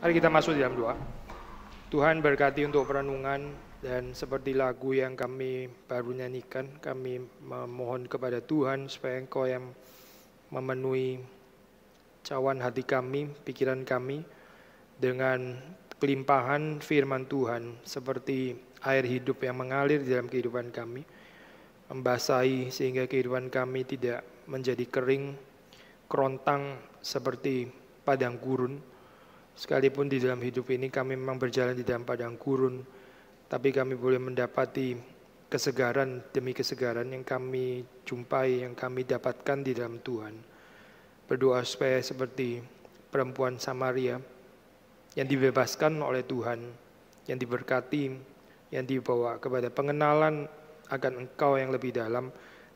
Mari kita masuk di dalam doa. Tuhan berkati untuk perenungan dan seperti lagu yang kami baru nyanyikan, kami memohon kepada Tuhan supaya Engkau yang memenuhi cawan hati kami, pikiran kami dengan kelimpahan firman Tuhan seperti air hidup yang mengalir di dalam kehidupan kami, membasahi sehingga kehidupan kami tidak menjadi kering, kerontang seperti padang gurun. Sekalipun di dalam hidup ini kami memang berjalan di dalam padang gurun, tapi kami boleh mendapati kesegaran demi kesegaran yang kami jumpai, yang kami dapatkan di dalam Tuhan. Berdoa supaya seperti perempuan Samaria yang dibebaskan oleh Tuhan, yang diberkati, yang dibawa kepada pengenalan akan Engkau yang lebih dalam.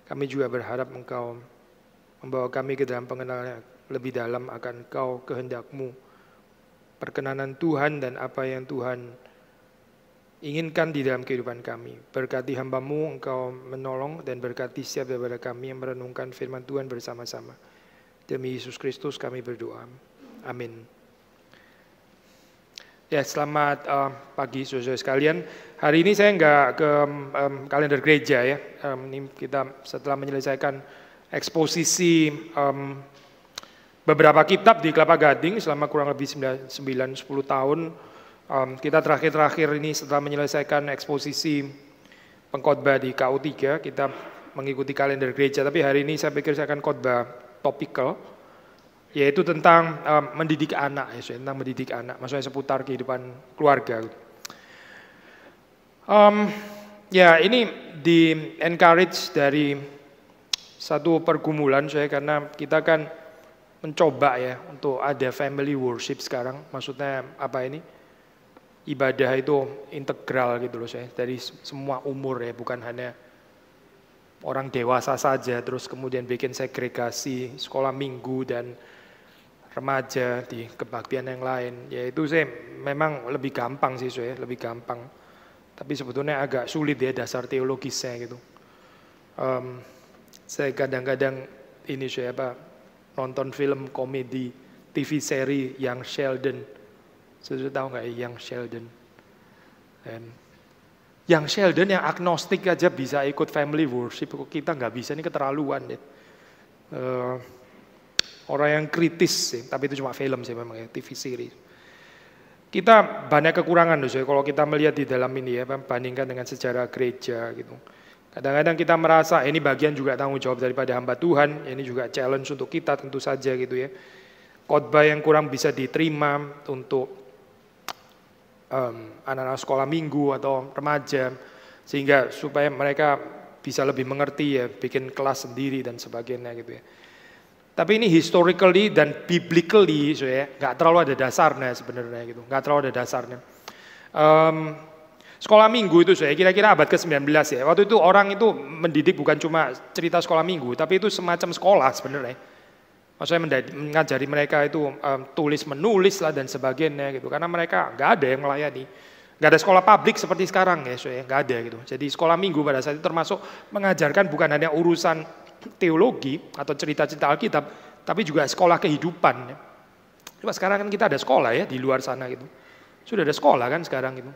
Kami juga berharap Engkau membawa kami ke dalam pengenalan lebih dalam akan Engkau, kehendak-Mu, perkenanan Tuhan dan apa yang Tuhan inginkan di dalam kehidupan kami. Berkati hamba-Mu, Engkau menolong dan berkati setiap daripada kami yang merenungkan firman Tuhan bersama-sama. Demi Yesus Kristus kami berdoa. Amin. Ya, selamat pagi saudara sekalian. Hari ini saya nggak ke kalender gereja ya. Ini kita setelah menyelesaikan eksposisi beberapa kitab di Kelapa Gading selama kurang lebih 9-10 tahun. Kita terakhir ini setelah menyelesaikan eksposisi pengkhotbah di KU3, kita mengikuti kalender gereja. Tapi hari ini saya pikir saya akan khotbah topikal, yaitu tentang mendidik anak, tentang mendidik anak, maksudnya seputar kehidupan keluarga. Ya, ini di encourage dari satu pergumulan saya, karena kita kan mencoba ya untuk ada family worship sekarang. Maksudnya apa ini? Ibadah itu integral gitu loh saya, dari semua umur ya, bukan hanya orang dewasa saja terus kemudian bikin segregasi sekolah minggu dan remaja di kebaktian yang lain. Yaitu saya memang lebih gampang sih saya, lebih gampang. Tapi sebetulnya agak sulit ya dasar teologisnya gitu. Saya kadang-kadang ini saya nonton film komedi TV seri Young Sheldon. Sudah tahu nggak Young Sheldon? Young Sheldon yang agnostik aja bisa ikut family worship, kok kita nggak bisa, ini keterlaluan ya. Orang yang kritis sih, tapi itu cuma film sih memang ya, TV series. Kita banyak kekurangan loh, kalau kita melihat di dalam ini ya, bandingkan dengan sejarah gereja gitu. Kadang-kadang kita merasa ini bagian juga tanggung jawab daripada hamba Tuhan, ini juga challenge untuk kita tentu saja gitu ya. Khotbah yang kurang bisa diterima untuk anak-anak sekolah minggu atau remaja, sehingga supaya mereka bisa lebih mengerti ya, bikin kelas sendiri dan sebagainya gitu ya. Tapi ini historically dan biblically so ya, nggak terlalu ada dasarnya sebenarnya gitu, nggak terlalu ada dasarnya. Sekolah minggu itu saya kira-kira abad ke-19 ya. Waktu itu orang itu mendidik bukan cuma cerita sekolah minggu, tapi itu semacam sekolah sebenarnya. Maksudnya mengajari mereka itu tulis menulis lah dan sebagainya gitu. Karena mereka nggak ada yang melayani. Nggak ada sekolah publik seperti sekarang ya, so ya, nggak ada gitu. Jadi sekolah minggu pada saat itu termasuk mengajarkan bukan hanya urusan teologi atau cerita-cerita Alkitab, tapi juga sekolah kehidupan. Ya. Coba sekarang kan kita ada sekolah ya di luar sana gitu. Sudah ada sekolah kan sekarang gitu.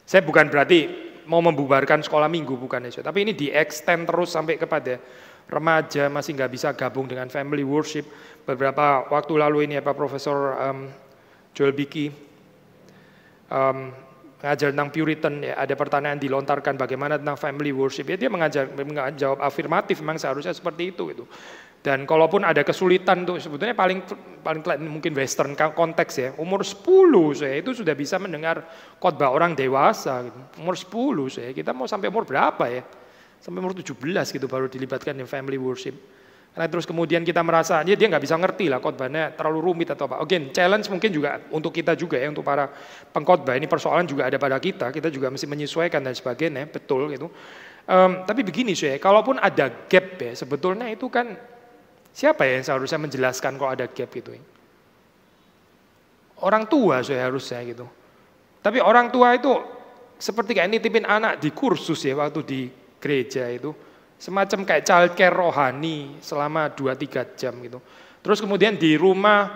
Saya bukan berarti mau membubarkan sekolah minggu, bukan ya. Tapi ini di-extend terus sampai kepada remaja masih nggak bisa gabung dengan family worship. Beberapa waktu lalu ini Profesor Joel Bicky mengajar tentang Puritan, ya, ada pertanyaan dilontarkan bagaimana tentang family worship. Ya, dia menjawab afirmatif, memang seharusnya seperti itu gitu. Dan kalaupun ada kesulitan tuh sebetulnya paling mungkin western konteks ya, umur 10 saya itu sudah bisa mendengar khotbah orang dewasa gitu. Umur 10 saya, kita mau sampai umur berapa ya? Sampai umur 17 gitu baru dilibatkan di family worship. Karena terus kemudian kita merasa dia nggak bisa ngerti lah khotbahnya terlalu rumit atau apa. Again, challenge mungkin juga untuk kita juga ya, untuk para pengkhotbah. Ini persoalan juga ada pada kita juga mesti menyesuaikan dan sebagainya, betul gitu. Tapi begini saya, kalaupun ada gap ya, sebetulnya itu kan siapa ya yang seharusnya menjelaskan kalau ada gap gitu ya? Orang tua saya harusnya gitu. Tapi orang tua itu seperti kayak nitipin anak di kursus ya waktu di gereja itu. Semacam kayak childcare rohani selama 2-3 jam gitu. Terus kemudian di rumah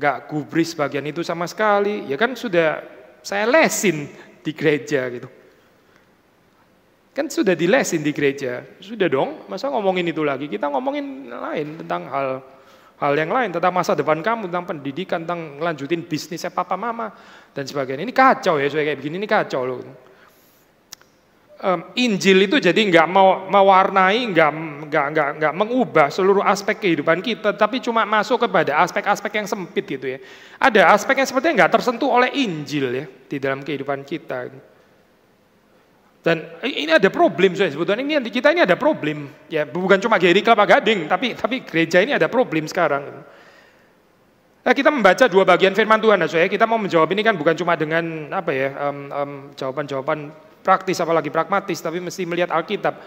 nggak gubris bagian itu sama sekali. Ya kan sudah saya lesin di gereja gitu. Kan sudah dilesin di gereja. Sudah dong, masa ngomongin itu lagi? Kita ngomongin lain tentang hal yang lain, tentang masa depan kamu, tentang pendidikan, tentang ngelanjutin bisnisnya papa mama dan sebagainya. Ini kacau ya, kayak begini ini kacau loh. Injil itu jadi nggak mau mewarnai, nggak mengubah seluruh aspek kehidupan kita, tapi cuma masuk kepada aspek-aspek yang sempit gitu ya. Ada aspek yang sepertinya nggak tersentuh oleh Injil ya di dalam kehidupan kita. Dan ini ada problem sebetulnya, kita ini ada problem ya, bukan cuma GRI Kelapa Gading, tapi gereja ini ada problem sekarang. Nah, kita membaca dua bagian firman Tuhan, kita mau menjawab ini kan bukan cuma dengan apa ya jawaban-jawaban praktis apalagi pragmatis, tapi mesti melihat Alkitab.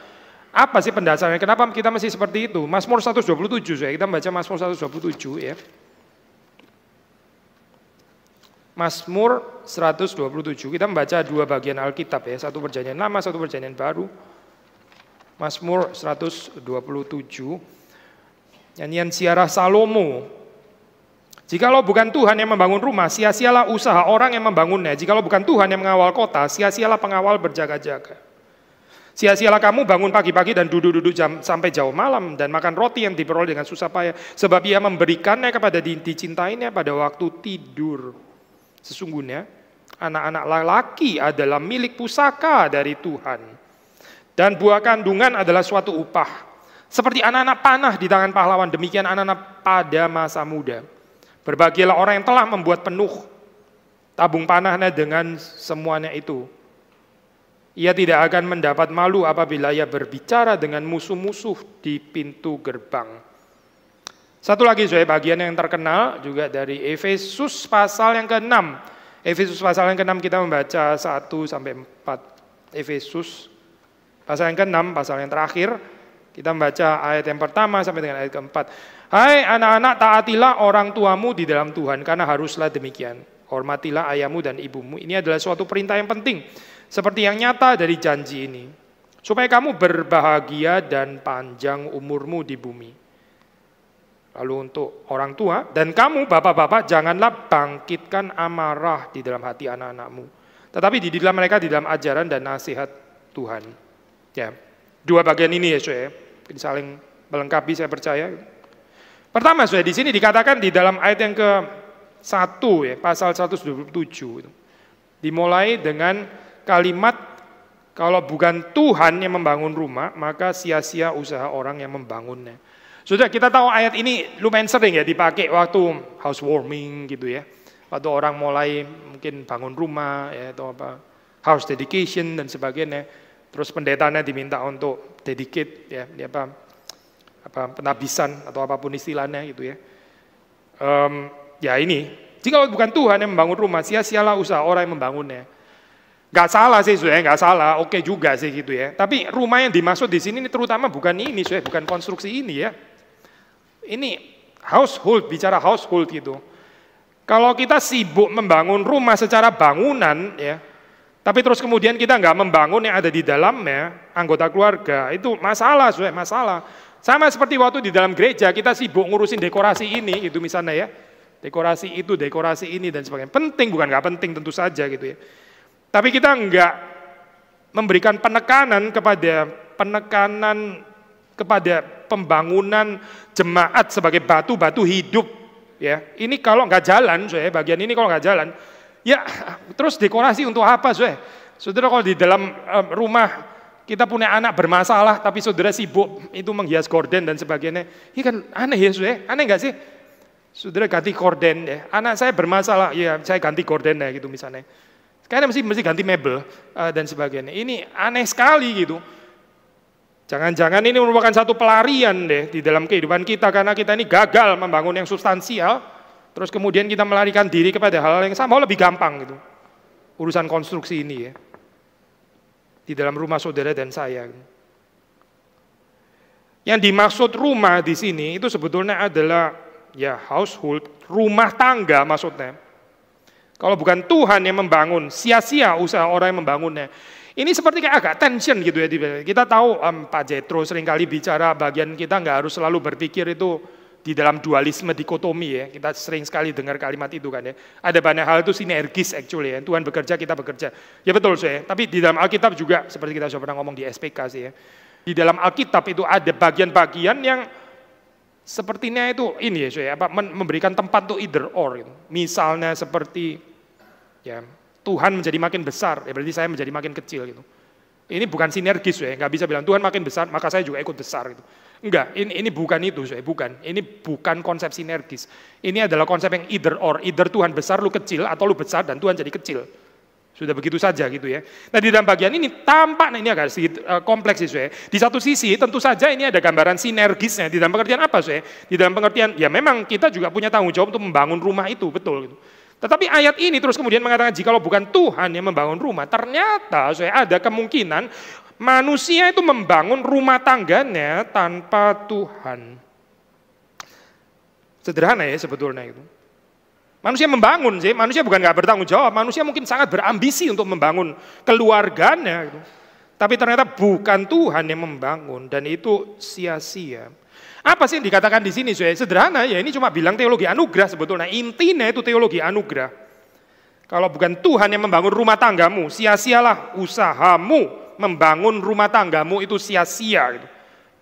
Apa sih pendasarnya? Kenapa kita mesti seperti itu? Mazmur 127, kita membaca Mazmur 127 ya. Mazmur 127, kita membaca dua bagian Alkitab ya, satu perjanjian lama, satu perjanjian baru. Mazmur 127, nyanyian Siarah Salomo. Jikalau bukan Tuhan yang membangun rumah, sia-sialah usaha orang yang membangunnya. Jikalau bukan Tuhan yang mengawal kota, sia-sialah pengawal berjaga-jaga. Sia-sialah kamu bangun pagi-pagi dan duduk-duduk sampai jauh malam dan makan roti yang diperoleh dengan susah payah, sebab ia memberikannya kepada dicintainya pada waktu tidur. Sesungguhnya anak-anak lelaki adalah milik pusaka dari Tuhan, dan buah kandungan adalah suatu upah. Seperti anak-anak panah di tangan pahlawan, demikian anak-anak pada masa muda. Berbahagialah orang yang telah membuat penuh tabung panahnya dengan semuanya itu. Ia tidak akan mendapat malu apabila ia berbicara dengan musuh-musuh di pintu gerbang. Satu lagi bagian yang terkenal juga dari Efesus pasal yang ke-6. Efesus pasal yang ke-6 kita membaca 1-4. Efesus pasal yang ke-6, pasal yang terakhir. Kita membaca ayat yang pertama sampai dengan ayat ke-4. Hai anak-anak, taatilah orang tuamu di dalam Tuhan, karena haruslah demikian. Hormatilah ayahmu dan ibumu. Ini adalah suatu perintah yang penting, seperti yang nyata dari janji ini, supaya kamu berbahagia dan panjang umurmu di bumi. Lalu untuk orang tua, dan kamu bapak-bapak janganlah bangkitkan amarah di dalam hati anak-anakmu, tetapi dididilah mereka di dalam ajaran dan nasihat Tuhan. Ya, dua bagian ini ya, saling melengkapi saya percaya. Pertama, di sini dikatakan di dalam ayat yang ke-1 ya, pasal 127 itu. Dimulai dengan kalimat, kalau bukan Tuhan yang membangun rumah, maka sia-sia usaha orang yang membangunnya. Sudah kita tahu ayat ini lumayan sering ya dipakai waktu housewarming gitu ya. Waktu orang mulai mungkin bangun rumah ya, atau apa, house dedication dan sebagainya. Terus pendetanya diminta untuk dedicate ya, apa penabisan atau apapun istilahnya gitu ya. Ya ini, jika bukan Tuhan yang membangun rumah, sia-sialah usaha orang yang membangunnya. Gak salah sih, gak salah, oke juga sih gitu ya. Tapi rumah yang dimaksud di sini terutama bukan ini, bukan konstruksi ini ya. Ini household, bicara household gitu. Kalau kita sibuk membangun rumah secara bangunan ya, tapi terus kemudian kita nggak membangun yang ada di dalamnya, anggota keluarga, itu masalah, masalah. Sama seperti waktu di dalam gereja kita sibuk ngurusin dekorasi ini, itu misalnya ya, dekorasi itu, dekorasi ini dan sebagainya. Penting bukan nggak penting tentu saja gitu ya. Tapi kita nggak memberikan penekanan kepada pembangunan jemaat sebagai batu-batu hidup ya. Ini kalau nggak jalan, bagian ini kalau nggak jalan, ya terus dekorasi untuk apa, Saudara? Kalau di dalam rumah kita punya anak bermasalah, tapi saudara sibuk itu menghias gorden dan sebagainya, ini kan aneh ya, aneh nggak sih? Saudara ganti gorden ya, anak saya bermasalah, ya saya ganti gorden ya gitu misalnya. Karena mesti ganti mebel dan sebagainya. Ini aneh sekali gitu. Jangan-jangan ini merupakan satu pelarian deh di dalam kehidupan kita, karena kita ini gagal membangun yang substansial, terus kemudian kita melarikan diri kepada hal yang sama lebih gampang gitu. Urusan konstruksi ini ya, di dalam rumah saudara dan saya. Yang dimaksud rumah di sini itu sebetulnya adalah ya household, rumah tangga maksudnya. Kalau bukan Tuhan yang membangun, sia-sia usaha orang yang membangunnya. Ini seperti kayak agak tension gitu ya. Kita tahu Pak Jethro seringkali bicara bagian kita nggak harus selalu berpikir itu di dalam dualisme dikotomi ya, kita sering sekali dengar kalimat itu kan ya. Ada banyak hal itu sinergis actually ya, Tuhan bekerja, kita bekerja. Ya betul saya, tapi di dalam Alkitab juga, seperti kita sudah pernah ngomong di SPK sih ya. Di dalam Alkitab itu ada bagian-bagian yang sepertinya itu ini ya saya, memberikan tempat untuk either or gitu. Misalnya seperti ya Tuhan menjadi makin besar, ya berarti saya menjadi makin kecil gitu. Ini bukan sinergis ya, nggak bisa bilang Tuhan makin besar, maka saya juga ikut besar gitu. Enggak, ini bukan itu, bukan. Ini bukan konsep sinergis. Ini adalah konsep yang either or. Either Tuhan besar, lu kecil, atau lu besar dan Tuhan jadi kecil. Sudah begitu saja gitu ya. Nah di dalam bagian ini tampak, nah ini agak sedikit kompleks sih. Di satu sisi tentu saja ini ada gambaran sinergisnya. Di dalam pengertian apa sih? Di dalam pengertian, ya memang kita juga punya tanggung jawab untuk membangun rumah itu, betul gitu. Tetapi ayat ini terus kemudian mengatakan jikalau bukan Tuhan yang membangun rumah, ternyata ada kemungkinan manusia itu membangun rumah tangganya tanpa Tuhan. Sederhana ya sebetulnya itu. Manusia membangun sih, manusia bukan nggak bertanggung jawab, manusia mungkin sangat berambisi untuk membangun keluarganya. Gitu. Tapi ternyata bukan Tuhan yang membangun dan itu sia-sia. Apa sih yang dikatakan di sini? Sederhana ya, ini cuma bilang teologi anugerah sebetulnya. Intinya itu teologi anugerah. Kalau bukan Tuhan yang membangun rumah tanggamu, sia-sialah usahamu. Membangun rumah tanggamu itu sia-sia. Gitu.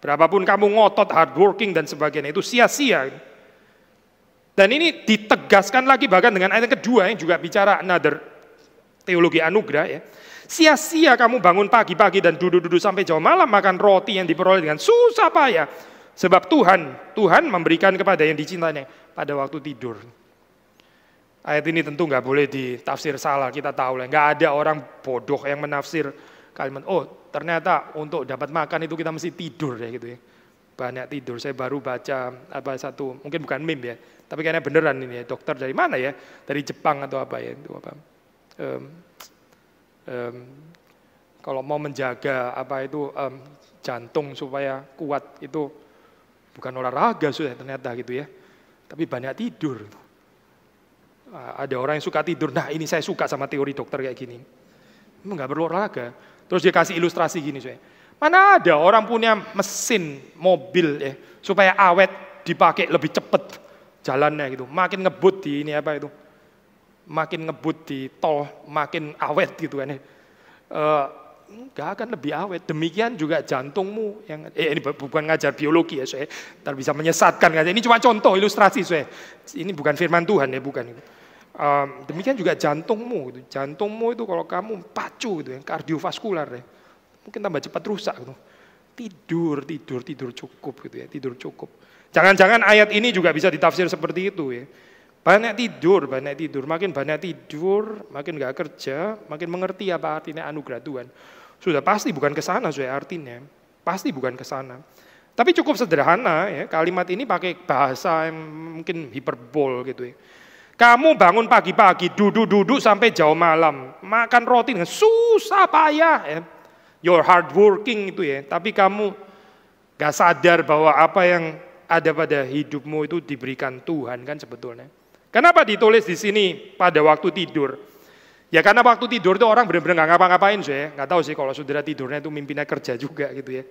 Berapapun kamu ngotot, hardworking dan sebagainya, itu sia-sia. Gitu. Dan ini ditegaskan lagi bahkan dengan ayat kedua yang juga bicara another teologi anugerah ya. Sia-sia kamu bangun pagi-pagi dan duduk-duduk sampai jauh malam makan roti yang diperoleh dengan susah payah. Sebab Tuhan memberikan kepada yang dicintainya pada waktu tidur. Ayat ini tentu nggak boleh ditafsir salah, kita tahu lah. Nggak ada orang bodoh yang menafsir kalimat, oh ternyata untuk dapat makan itu kita mesti tidur ya gitu ya. Banyak tidur, saya baru baca satu, mungkin bukan meme ya, tapi kayaknya beneran ini ya, dokter dari mana ya, dari Jepang atau apa ya, itu apa, kalau mau menjaga jantung supaya kuat itu bukan olahraga sudah ternyata gitu ya, tapi banyak tidur. Ada orang yang suka tidur, nah ini saya suka sama teori dokter kayak gini, emang nggak perlu olahraga. Terus dia kasih ilustrasi gini, mana ada orang punya mesin mobil ya supaya awet dipakai lebih cepat jalannya gitu. Makin ngebut di ini makin ngebut di tol makin awet gitu kan ya. Nggak akan lebih awet. Demikian juga jantungmu yang ini bukan ngajar biologi ya ntar bisa menyesatkan kan. Ini cuma contoh ilustrasi Ini bukan firman Tuhan ya, bukan itu. Demikian juga jantungmu itu kalau kamu pacu gitu ya, kardiovaskular ya, mungkin tambah cepat rusak gitu. Tidur cukup gitu ya, tidur cukup. Jangan-jangan ayat ini juga bisa ditafsir seperti itu ya. Banyak tidur, makin banyak tidur, makin gak kerja, makin mengerti apa artinya anugerah Tuhan. Sudah pasti bukan ke sana artinya, pasti bukan ke sana. Tapi cukup sederhana ya, kalimat ini pakai bahasa yang mungkin hiperbol gitu ya. Kamu bangun pagi-pagi, duduk sampai jauh malam, makan roti dengan susah payah, ya. You're hardworking itu ya, tapi kamu gak sadar bahwa apa yang ada pada hidupmu itu diberikan Tuhan kan sebetulnya. Kenapa ditulis di sini pada waktu tidur? Ya karena waktu tidur itu orang benar-benar gak ngapa-ngapain nggak tahu sih kalau saudara tidurnya itu mimpinya kerja juga gitu ya.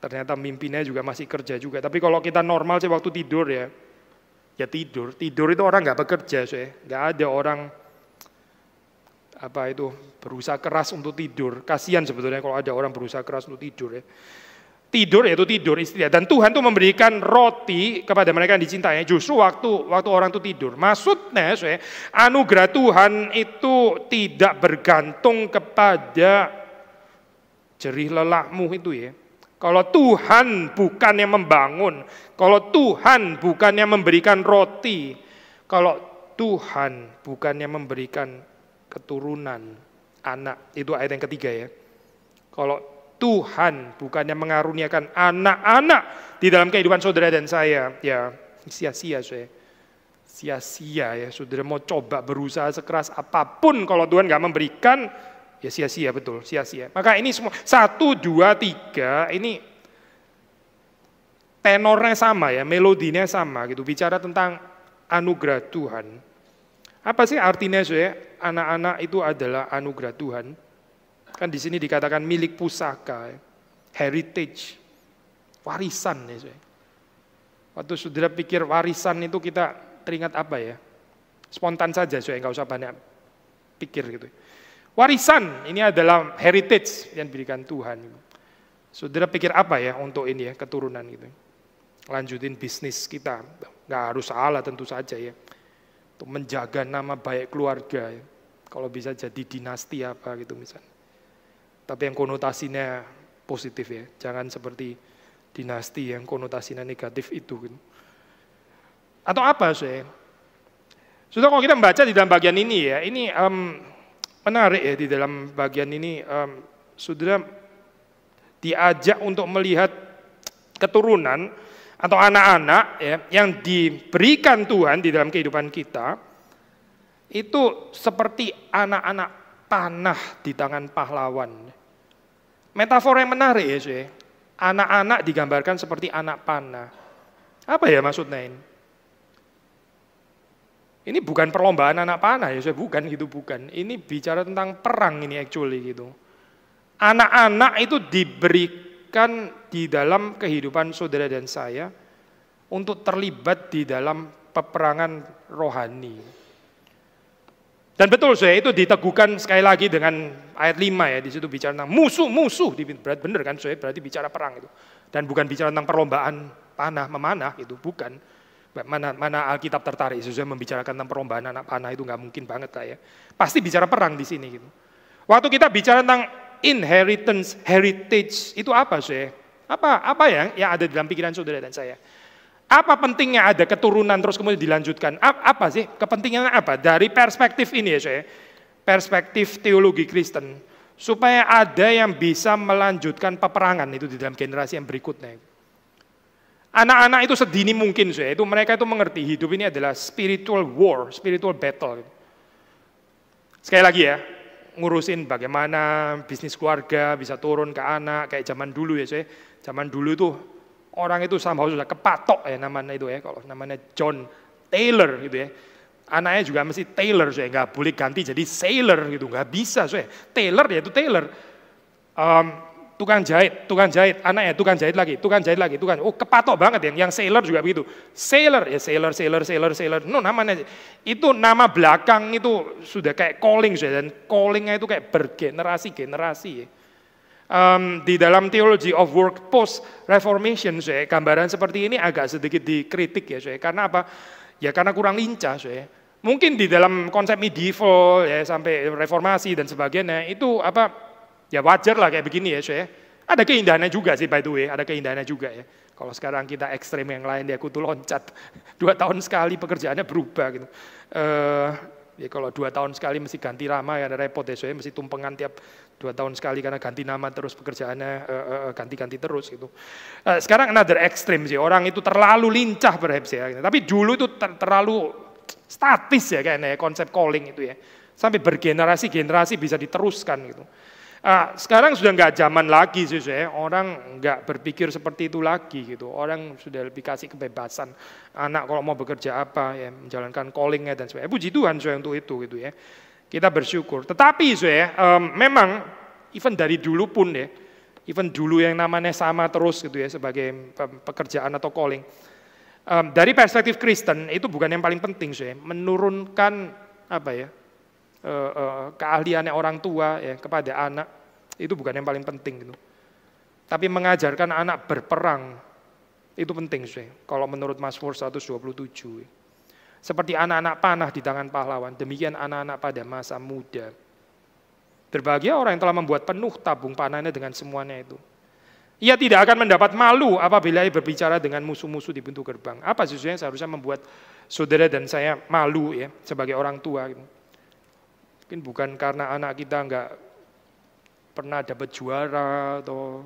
Ternyata mimpinya juga masih kerja juga. Tapi kalau kita normal sih waktu tidur ya tidur itu orang nggak bekerja nggak ada orang berusaha keras untuk tidur. Kasihan sebetulnya kalau ada orang berusaha keras untuk tidur ya. Tidur yaitu tidur istirahat. Dan Tuhan tuh memberikan roti kepada mereka yang dicintainya justru waktu orang itu tidur. Maksudnya anugerah Tuhan itu tidak bergantung kepada jerih lelahmu itu ya. Kalau Tuhan bukan yang membangun, kalau Tuhan bukan yang memberikan roti, kalau Tuhan bukan yang memberikan keturunan, anak, itu ayat yang ketiga ya. Kalau Tuhan bukan yang mengaruniakan anak-anak di dalam kehidupan saudara dan saya, ya sia-sia Sia-sia ya, saudara mau coba berusaha sekeras apapun, kalau Tuhan gak memberikan, ya sia-sia betul, sia-sia. Maka ini semua 1, 2, 3 ini tenornya sama ya, melodinya sama gitu, bicara tentang anugerah Tuhan. Apa sih artinya anak-anak itu adalah anugerah Tuhan? Kan di sini dikatakan milik pusaka, heritage, warisan ya. Waktu saudara pikir warisan itu kita teringat apa ya? Spontan saja, saya nggak usah banyak pikir gitu. Warisan ini adalah heritage yang diberikan Tuhan. Saudara pikir apa ya untuk ini ya, keturunan gitu. Lanjutin bisnis kita, nggak harus salah tentu saja ya. Untuk menjaga nama baik keluarga ya. Kalau bisa jadi dinasti apa gitu misalnya. Tapi yang konotasinya positif ya, jangan seperti dinasti yang konotasinya negatif itu. Gitu. Atau apa saya? Sudah kalau kita membaca di dalam bagian ini ya, ini menarik ya di dalam bagian ini, saudara diajak untuk melihat keturunan atau anak-anak ya, yang diberikan Tuhan di dalam kehidupan kita, itu seperti anak-anak panah di tangan pahlawan. Metafor yang menarik ya saya. Anak-anak digambarkan seperti anak panah. Apa ya maksudnya ini? Ini bukan perlombaan anak panah ya, saya bukan gitu, bukan. Ini bicara tentang perang ini actually gitu. Anak-anak itu diberikan di dalam kehidupan saudara dan saya untuk terlibat di dalam peperangan rohani. Dan betul saya itu diteguhkan sekali lagi dengan ayat 5 ya, di situ bicara tentang musuh-musuh, benar kan saya, berarti bicara perang itu. Dan bukan bicara tentang perlombaan panah memanah itu, bukan. Mana Alkitab tertarik sesuai membicarakan tentang perlombaan anak panah itu nggak mungkin banget lah ya. Pasti bicara perang di sini gitu. Waktu kita bicara tentang inheritance, heritage itu apa sih? Apa yang ada di dalam pikiran saudara dan saya? Apa pentingnya ada keturunan terus kemudian dilanjutkan? Apa sih kepentingannya apa? Dari perspektif ini ya saya, perspektif teologi Kristen, supaya ada yang bisa melanjutkan peperangan itu di dalam generasi yang berikutnya. Anak-anak itu sedini mungkin saya, itu mereka itu mengerti hidup ini adalah spiritual war, spiritual battle. Sekali lagi ya, ngurusin bagaimana bisnis keluarga bisa turun ke anak kayak zaman dulu ya saya. Zaman dulu itu orang itu sama sudah kepatok ya namanya itu ya, kalau namanya John Taylor gitu ya. Anaknya juga mesti Taylor saya, nggak boleh ganti jadi Sailor gitu, nggak bisa saya. Taylor ya itu Taylor. Tukang jahit, anaknya tukang jahit lagi. Oh kepatok banget ya, yang sailor juga begitu. Sailor. No namanya, itu nama belakang itu sudah kayak calling sudah, dan callingnya itu kayak bergenerasi-generasi ya. Di dalam Theology of Work Post Reformation saya, gambaran seperti ini agak sedikit dikritik ya saya. Karena apa? Ya karena kurang lincah saya. Mungkin di dalam konsep medieval ya sampai reformasi dan sebagainya itu apa? Ya wajar lah kayak begini ya saya. Ada keindahannya juga sih by the way, ada keindahannya juga ya. Kalau sekarang kita ekstrem yang lain, dia kutu loncat. 2 tahun sekali pekerjaannya berubah gitu. Ya kalau 2 tahun sekali mesti ganti nama ya ada repot ya saya, mesti tumpengan tiap 2 tahun sekali karena ganti nama terus pekerjaannya ganti-ganti terus gitu. Sekarang another ekstrem sih, orang itu terlalu lincah perhaps ya. Tapi dulu itu terlalu statis ya kayaknya konsep calling itu ya. Sampai bergenerasi-generasi bisa diteruskan gitu. Sekarang sudah nggak zaman lagi sih saya, orang nggak berpikir seperti itu lagi gitu. Orang sudah lebih kasih kebebasan. Anak kalau mau bekerja apa ya menjalankan callingnya dan sebagainya. Puji Tuhan saya untuk itu gitu ya. Kita bersyukur. Tetapi saya memang even dari dulu pun ya, even dulu yang namanya sama terus gitu ya sebagai pekerjaan atau calling. Dari perspektif Kristen itu bukan yang paling penting saya, menurunkan apa ya? Keahliannya orang tua ya kepada anak itu bukan yang paling penting gitu. Tapi mengajarkan anak berperang itu penting sih. Kalau menurut Mazmur 127. Seperti anak-anak panah di tangan pahlawan, demikian anak-anak pada masa muda. Berbahagia orang yang telah membuat penuh tabung panahnya dengan semuanya itu. Ia tidak akan mendapat malu apabila ia berbicara dengan musuh-musuh di pintu gerbang. Apa sesuatu yang seharusnya membuat saudara dan saya malu ya sebagai orang tua gitu. Mungkin bukan karena anak kita nggak pernah dapat juara atau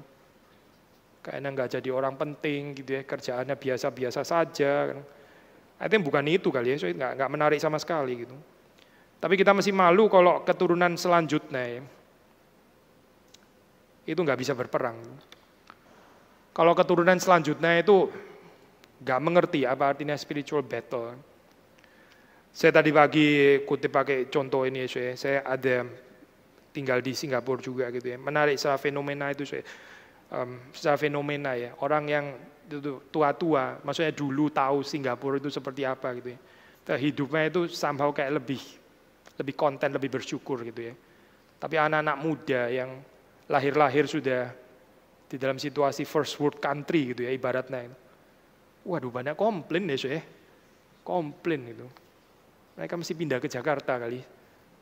kayaknya nggak jadi orang penting gitu ya, kerjaannya biasa-biasa saja. Itu bukan itu kali ya, so nggak menarik sama sekali gitu. Tapi kita masih malu kalau keturunan selanjutnya ya, itu nggak bisa berperang. Kalau keturunan selanjutnya itu nggak mengerti apa artinya spiritual battle. Saya tadi pagi kutip pakai contoh ini ya, saya ada tinggal di Singapura juga gitu ya. Menarik secara fenomena itu saya, secara fenomena ya, orang yang itu tua-tua, maksudnya dulu tahu Singapura itu seperti apa gitu ya. Hidupnya itu somehow kayak lebih konten, lebih bersyukur gitu ya. Tapi anak-anak muda yang lahir-lahir sudah di dalam situasi first world country gitu ya ibaratnya. Waduh, banyak komplain ya soalnya. Komplain gitu. Mereka mesti pindah ke Jakarta kali.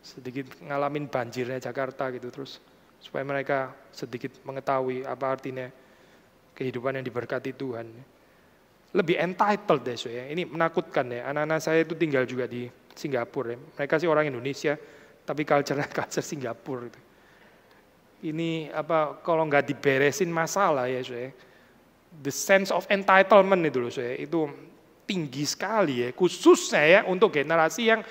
Sedikit ngalamin banjirnya Jakarta gitu terus. Supaya mereka sedikit mengetahui apa artinya kehidupan yang diberkati Tuhan. Lebih entitled deh soalnya. Ini menakutkan ya. Anak-anak saya itu tinggal juga di Singapura ya. Mereka sih orang Indonesia, tapi culture Singapura gitu. Ini apa kalau nggak diberesin masalah ya soalnya. The sense of entitlement itu loh saya, itu tinggi sekali ya, khususnya ya untuk generasi yang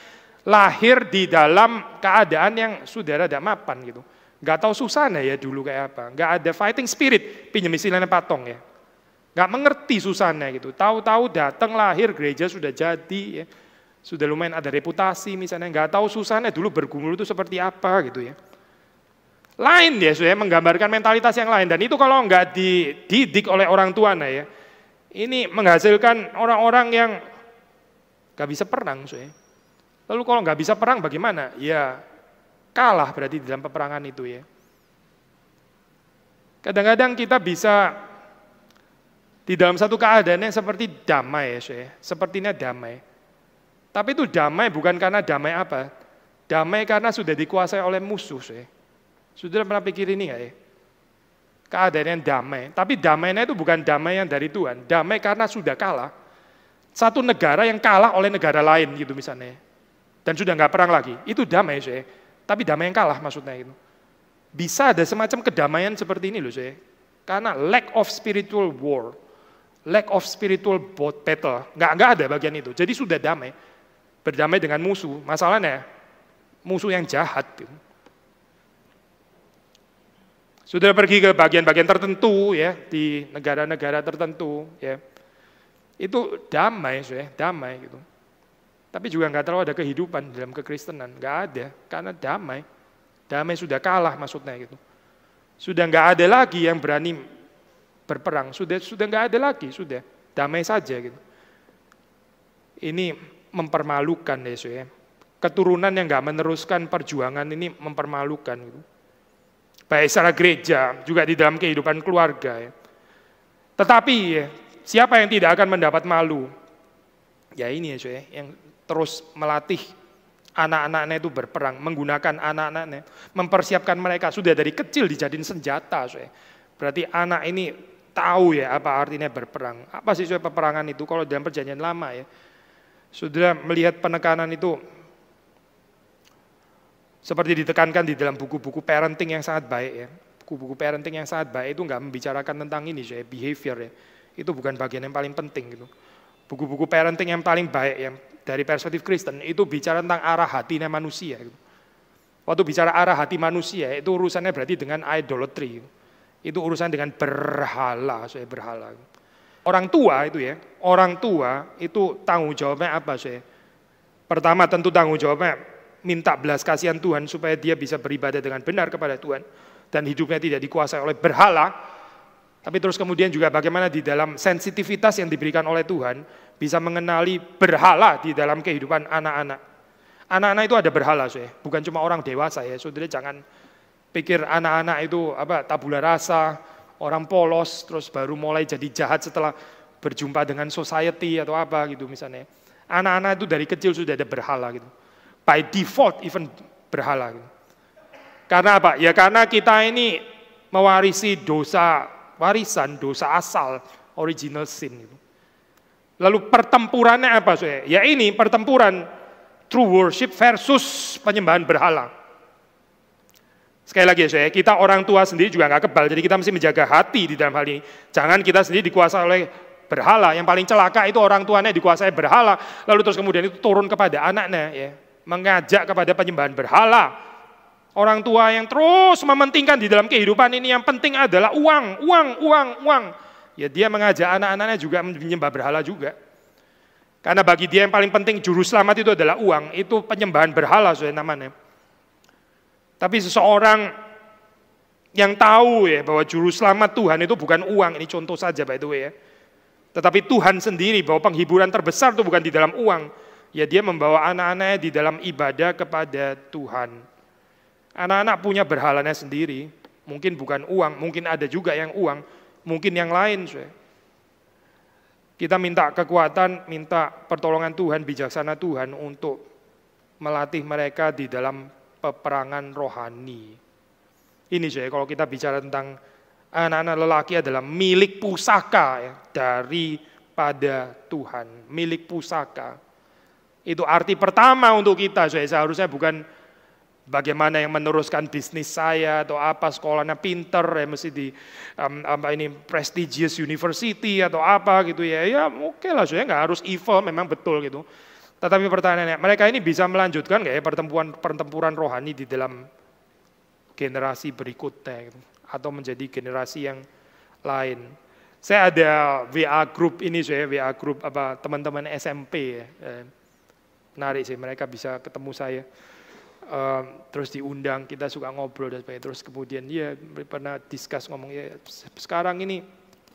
lahir di dalam keadaan yang sudah rada mapan gitu. Nggak tahu susahnya ya dulu kayak apa, nggak ada fighting spirit, pinjam istilahnya Patong ya. Nggak mengerti susahnya gitu, tahu-tahu datang lahir gereja sudah jadi ya, sudah lumayan ada reputasi misalnya, nggak tahu susahnya dulu bergumul itu seperti apa gitu ya. Lain ya, saya menggambarkan mentalitas yang lain. Dan itu kalau nggak dididik oleh orang tuanya ya, ini menghasilkan orang-orang yang nggak bisa perang. Lalu kalau nggak bisa perang bagaimana? Ya kalah berarti di dalam peperangan itu ya. Kadang-kadang kita bisa di dalam satu keadaan yang seperti damai ya, sepertinya damai. Tapi itu damai bukan karena damai apa? Damai karena sudah dikuasai oleh musuh ya. Sudah pernah pikir ini nggak ya? Keadaan yang damai, tapi damainya itu bukan damai yang dari Tuhan, damai karena sudah kalah. Satu negara yang kalah oleh negara lain gitu misalnya, dan sudah nggak perang lagi, itu damai saya. Tapi damai yang kalah maksudnya itu. Bisa ada semacam kedamaian seperti ini loh saya, karena lack of spiritual war, lack of spiritual battle, nggak ada bagian itu. Jadi sudah damai, berdamai dengan musuh. Masalahnya musuh yang jahat. Gitu. Sudah pergi ke bagian-bagian tertentu ya di negara-negara tertentu ya. Itu damai damai gitu. Tapi juga nggak terlalu ada kehidupan dalam kekristenan, nggak ada karena damai. Damai sudah kalah maksudnya gitu. Sudah nggak ada lagi yang berani berperang, sudah nggak ada lagi, sudah damai saja gitu. Ini mempermalukan ya. Keturunan yang nggak meneruskan perjuangan ini mempermalukan gitu. Baik secara gereja, juga di dalam kehidupan keluarga. Ya. Tetapi ya, siapa yang tidak akan mendapat malu? Ya ini ya, yang terus melatih anak-anaknya itu berperang, menggunakan anak-anaknya, mempersiapkan mereka sudah dari kecil dijadiin senjata. Berarti anak ini tahu ya apa artinya berperang. Apa sih peperangan itu kalau dalam perjanjian lama ya. Sudah melihat penekanan itu seperti ditekankan di dalam buku-buku parenting yang sangat baik ya. Buku-buku parenting yang sangat baik itu nggak membicarakan tentang ini ya, behavior ya. Itu bukan bagian yang paling penting gitu. Buku-buku parenting yang paling baik yang dari perspektif Kristen itu bicara tentang arah hatinya manusia gitu. Waktu bicara arah hati manusia itu urusannya berarti dengan idolatry. Itu urusan dengan berhala, berhala. Orang tua itu ya, orang tua itu tanggung jawabnya apa sih? Pertama tentu tanggung jawabnya minta belas kasihan Tuhan supaya dia bisa beribadah dengan benar kepada Tuhan dan hidupnya tidak dikuasai oleh berhala. Tapi terus kemudian juga bagaimana di dalam sensitivitas yang diberikan oleh Tuhan bisa mengenali berhala di dalam kehidupan anak-anak. Anak-anak itu ada berhala, bukan cuma orang dewasa ya. Saudara jangan pikir anak-anak itu tabula rasa, orang polos terus baru mulai jadi jahat setelah berjumpa dengan society atau apa gitu misalnya. Anak-anak itu dari kecil sudah ada berhala gitu. By default even berhala. Karena apa? Ya karena kita ini mewarisi warisan dosa asal, original sin. Lalu pertempurannya apa? Ya ini pertempuran true worship versus penyembahan berhala. Sekali lagi ya, kita orang tua sendiri juga nggak kebal, jadi kita mesti menjaga hati di dalam hal ini. Jangan kita sendiri dikuasai oleh berhala. Yang paling celaka itu orang tuanya dikuasai berhala, lalu terus kemudian itu turun kepada anaknya ya. Mengajak kepada penyembahan berhala. Orang tua yang terus mementingkan di dalam kehidupan ini yang penting adalah uang. Ya dia mengajak anak-anaknya juga menyembah berhala juga. Karena bagi dia yang paling penting juru selamat itu adalah uang, itu penyembahan berhala namanya. Tapi seseorang yang tahu ya bahwa juru selamat Tuhan itu bukan uang, ini contoh saja by the way ya. Tetapi Tuhan sendiri bahwa penghiburan terbesar itu bukan di dalam uang. Ya dia membawa anak-anaknya di dalam ibadah kepada Tuhan. Anak-anak punya berhalanya sendiri. Mungkin bukan uang, mungkin ada juga yang uang, mungkin yang lain. Kita minta kekuatan, minta pertolongan Tuhan, bijaksana Tuhan untuk melatih mereka di dalam peperangan rohani. Ini kalau kita bicara tentang anak-anak lelaki adalah milik pusaka ya, daripada Tuhan, milik pusaka. Itu arti pertama untuk kita, seharusnya bukan bagaimana yang meneruskan bisnis saya atau apa sekolahnya pinter ya mesti di ini prestigious university atau apa gitu ya. Ya oke lah, saya nggak harus evil, memang betul gitu. Tetapi pertanyaannya, mereka ini bisa melanjutkan nggak ya pertempuran rohani di dalam generasi berikutnya gitu, atau menjadi generasi yang lain. Saya ada WA group ini, WA group teman-teman SMP ya. Menarik sih, mereka bisa ketemu saya. Terus diundang, kita suka ngobrol dan sebagainya. Terus kemudian ya pernah discuss ngomong ya sekarang ini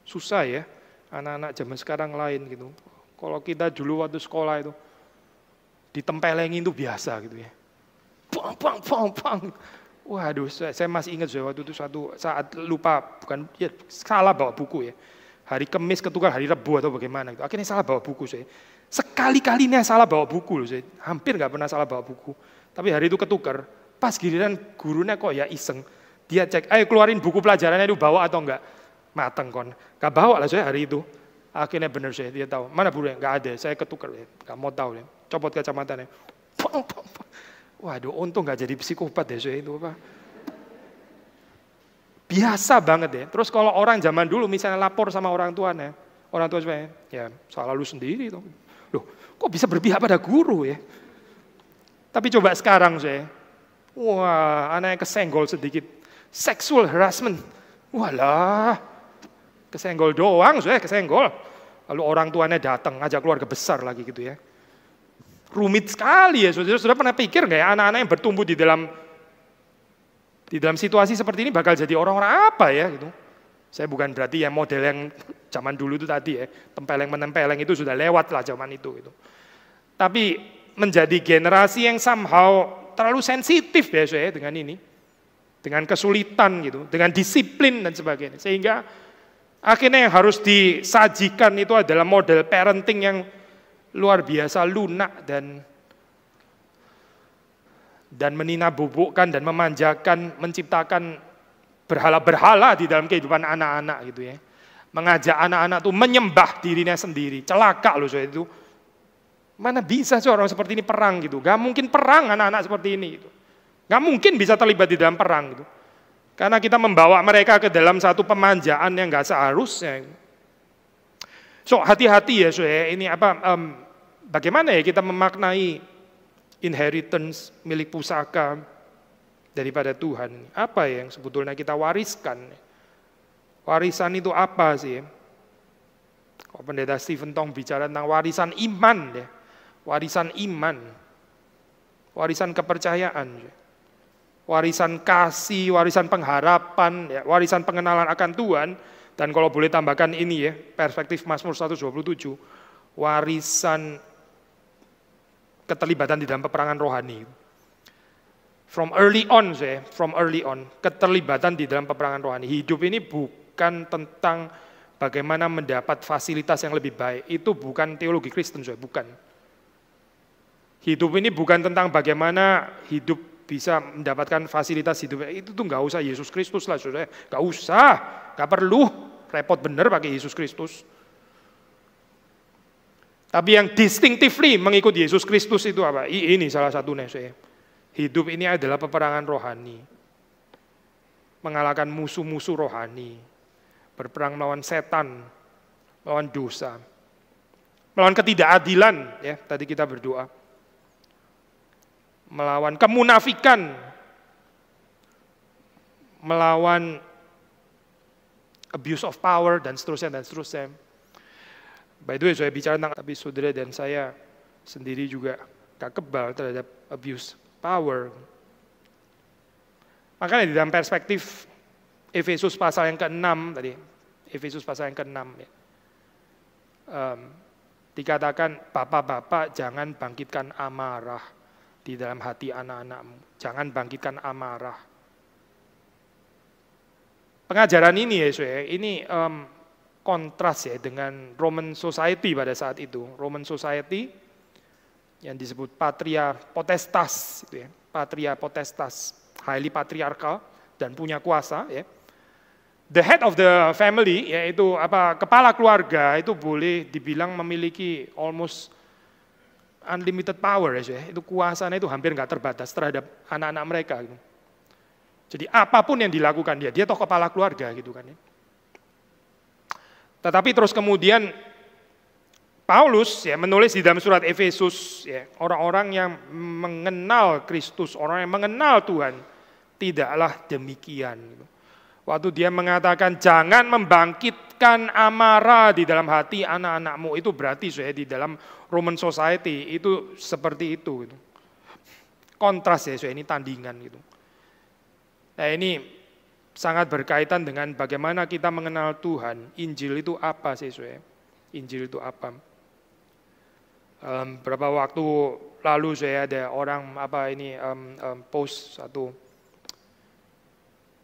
susah ya anak-anak zaman sekarang lain gitu. Kalau kita dulu waktu sekolah itu ditempelengin itu biasa gitu ya. Pang. Waduh, saya masih ingat waktu itu suatu saat lupa, bukan ya salah bawa buku ya. Hari Kamis ketukar hari Rebu atau bagaimana gitu. Akhirnya salah bawa buku saya. Sekali-kalinya salah bawa buku loh saya. Hampir nggak pernah salah bawa buku. Tapi hari itu ketukar, pas giliran gurunya kok ya iseng. Dia cek, ayo keluarin buku pelajarannya itu bawa atau enggak. Mateng kon, gak bawa lah saya hari itu. Akhirnya benar saya, dia tahu. Mana burunya? Enggak ada, saya ketukar. Gak mau tahu. Copot kacamatanya. Waduh, untung gak jadi psikopat ya saya itu. Biasa banget ya. Terus kalau orang zaman dulu misalnya lapor sama orang tuanya. Orang tua saya, ya salah lu sendiri. Loh, kok bisa berpihak pada guru ya? Tapi coba sekarang wah anaknya kesenggol sedikit, sexual harassment, walah, kesenggol doang kesenggol. Lalu orang tuanya datang, ngajak keluarga besar lagi gitu ya. Rumit sekali ya, sudah pernah pikir nggak ya anak-anak yang bertumbuh di dalam situasi seperti ini bakal jadi orang-orang apa ya gitu. Saya bukan berarti ya model yang zaman dulu itu tadi ya, tempeleng-menempeleng itu sudah lewat lah zaman itu gitu. Tapi menjadi generasi yang somehow terlalu sensitif ya saya dengan ini. Dengan kesulitan gitu, dengan disiplin dan sebagainya. Sehingga akhirnya yang harus disajikan itu adalah model parenting yang luar biasa lunak dan meninabubukkan dan memanjakan, menciptakan berhala-berhala di dalam kehidupan anak-anak gitu ya. Mengajak anak-anak tuh menyembah dirinya sendiri. Celaka loh saya itu. Mana bisa orang seperti ini perang gitu. Gak mungkin perang anak-anak seperti ini gitu. Gak mungkin bisa terlibat di dalam perang gitu. Karena kita membawa mereka ke dalam satu pemanjaan yang gak seharusnya. So hati-hati ya ini bagaimana ya kita memaknai inheritance milik pusaka daripada Tuhan. Apa yang sebetulnya kita wariskan? Warisan itu apa sih? Kalau Pendeta Stephen Tong bicara tentang warisan iman ya. Warisan iman, warisan kepercayaan, warisan kasih, warisan pengharapan, ya, warisan pengenalan akan Tuhan, dan kalau boleh tambahkan ini ya, perspektif Mazmur 127, warisan keterlibatan di dalam peperangan rohani. From early on, keterlibatan di dalam peperangan rohani. Hidup ini bukan tentang bagaimana mendapat fasilitas yang lebih baik, itu bukan teologi Kristen, bukan. Hidup ini bukan tentang bagaimana hidup bisa mendapatkan fasilitas hidup. Itu tuh nggak usah Yesus Kristus lah, saudara. Nggak usah, nggak perlu. Repot bener pakai Yesus Kristus. Tapi yang distinctively mengikut Yesus Kristus itu apa? Ini salah satunya. Hidup ini adalah peperangan rohani. Mengalahkan musuh-musuh rohani. Berperang melawan setan, melawan dosa. Melawan ketidakadilan, ya tadi kita berdoa. Melawan kemunafikan, melawan abuse of power, dan seterusnya, dan seterusnya. By the way, saya bicara tentang, tapi saudara dan saya sendiri juga gak kebal terhadap abuse power. Makanya di dalam perspektif Efesus pasal yang ke-6 tadi, Efesus pasal yang ke-6 ya. Dikatakan, bapak-bapak jangan bangkitkan amarah di dalam hati anak-anakmu. Jangan bangkitkan amarah. Pengajaran ini ya, ini kontras ya dengan Roman Society pada saat itu. Roman Society yang disebut Patria Potestas, gitu ya. Patria Potestas, highly patriarkal dan punya kuasa. Ya. The head of the family, yaitu kepala keluarga itu boleh dibilang memiliki almost unlimited power ya. Itu kuasanya itu hampir nggak terbatas terhadap anak-anak mereka. Gitu. Jadi apapun yang dilakukan dia toh kepala keluarga gitu kan ya. Tetapi terus kemudian Paulus ya menulis di dalam surat Efesus ya, orang-orang yang mengenal Kristus, orang yang mengenal Tuhan tidaklah demikian. Gitu. Waktu dia mengatakan jangan membangkitkan amarah di dalam hati anak-anakmu, itu berarti di dalam Roman Society itu seperti itu. Gitu. Kontras ya, ini tandingan gitu. Nah ini sangat berkaitan dengan bagaimana kita mengenal Tuhan. Injil itu apa sih, Injil itu apa? Beberapa waktu lalu saya ada orang post satu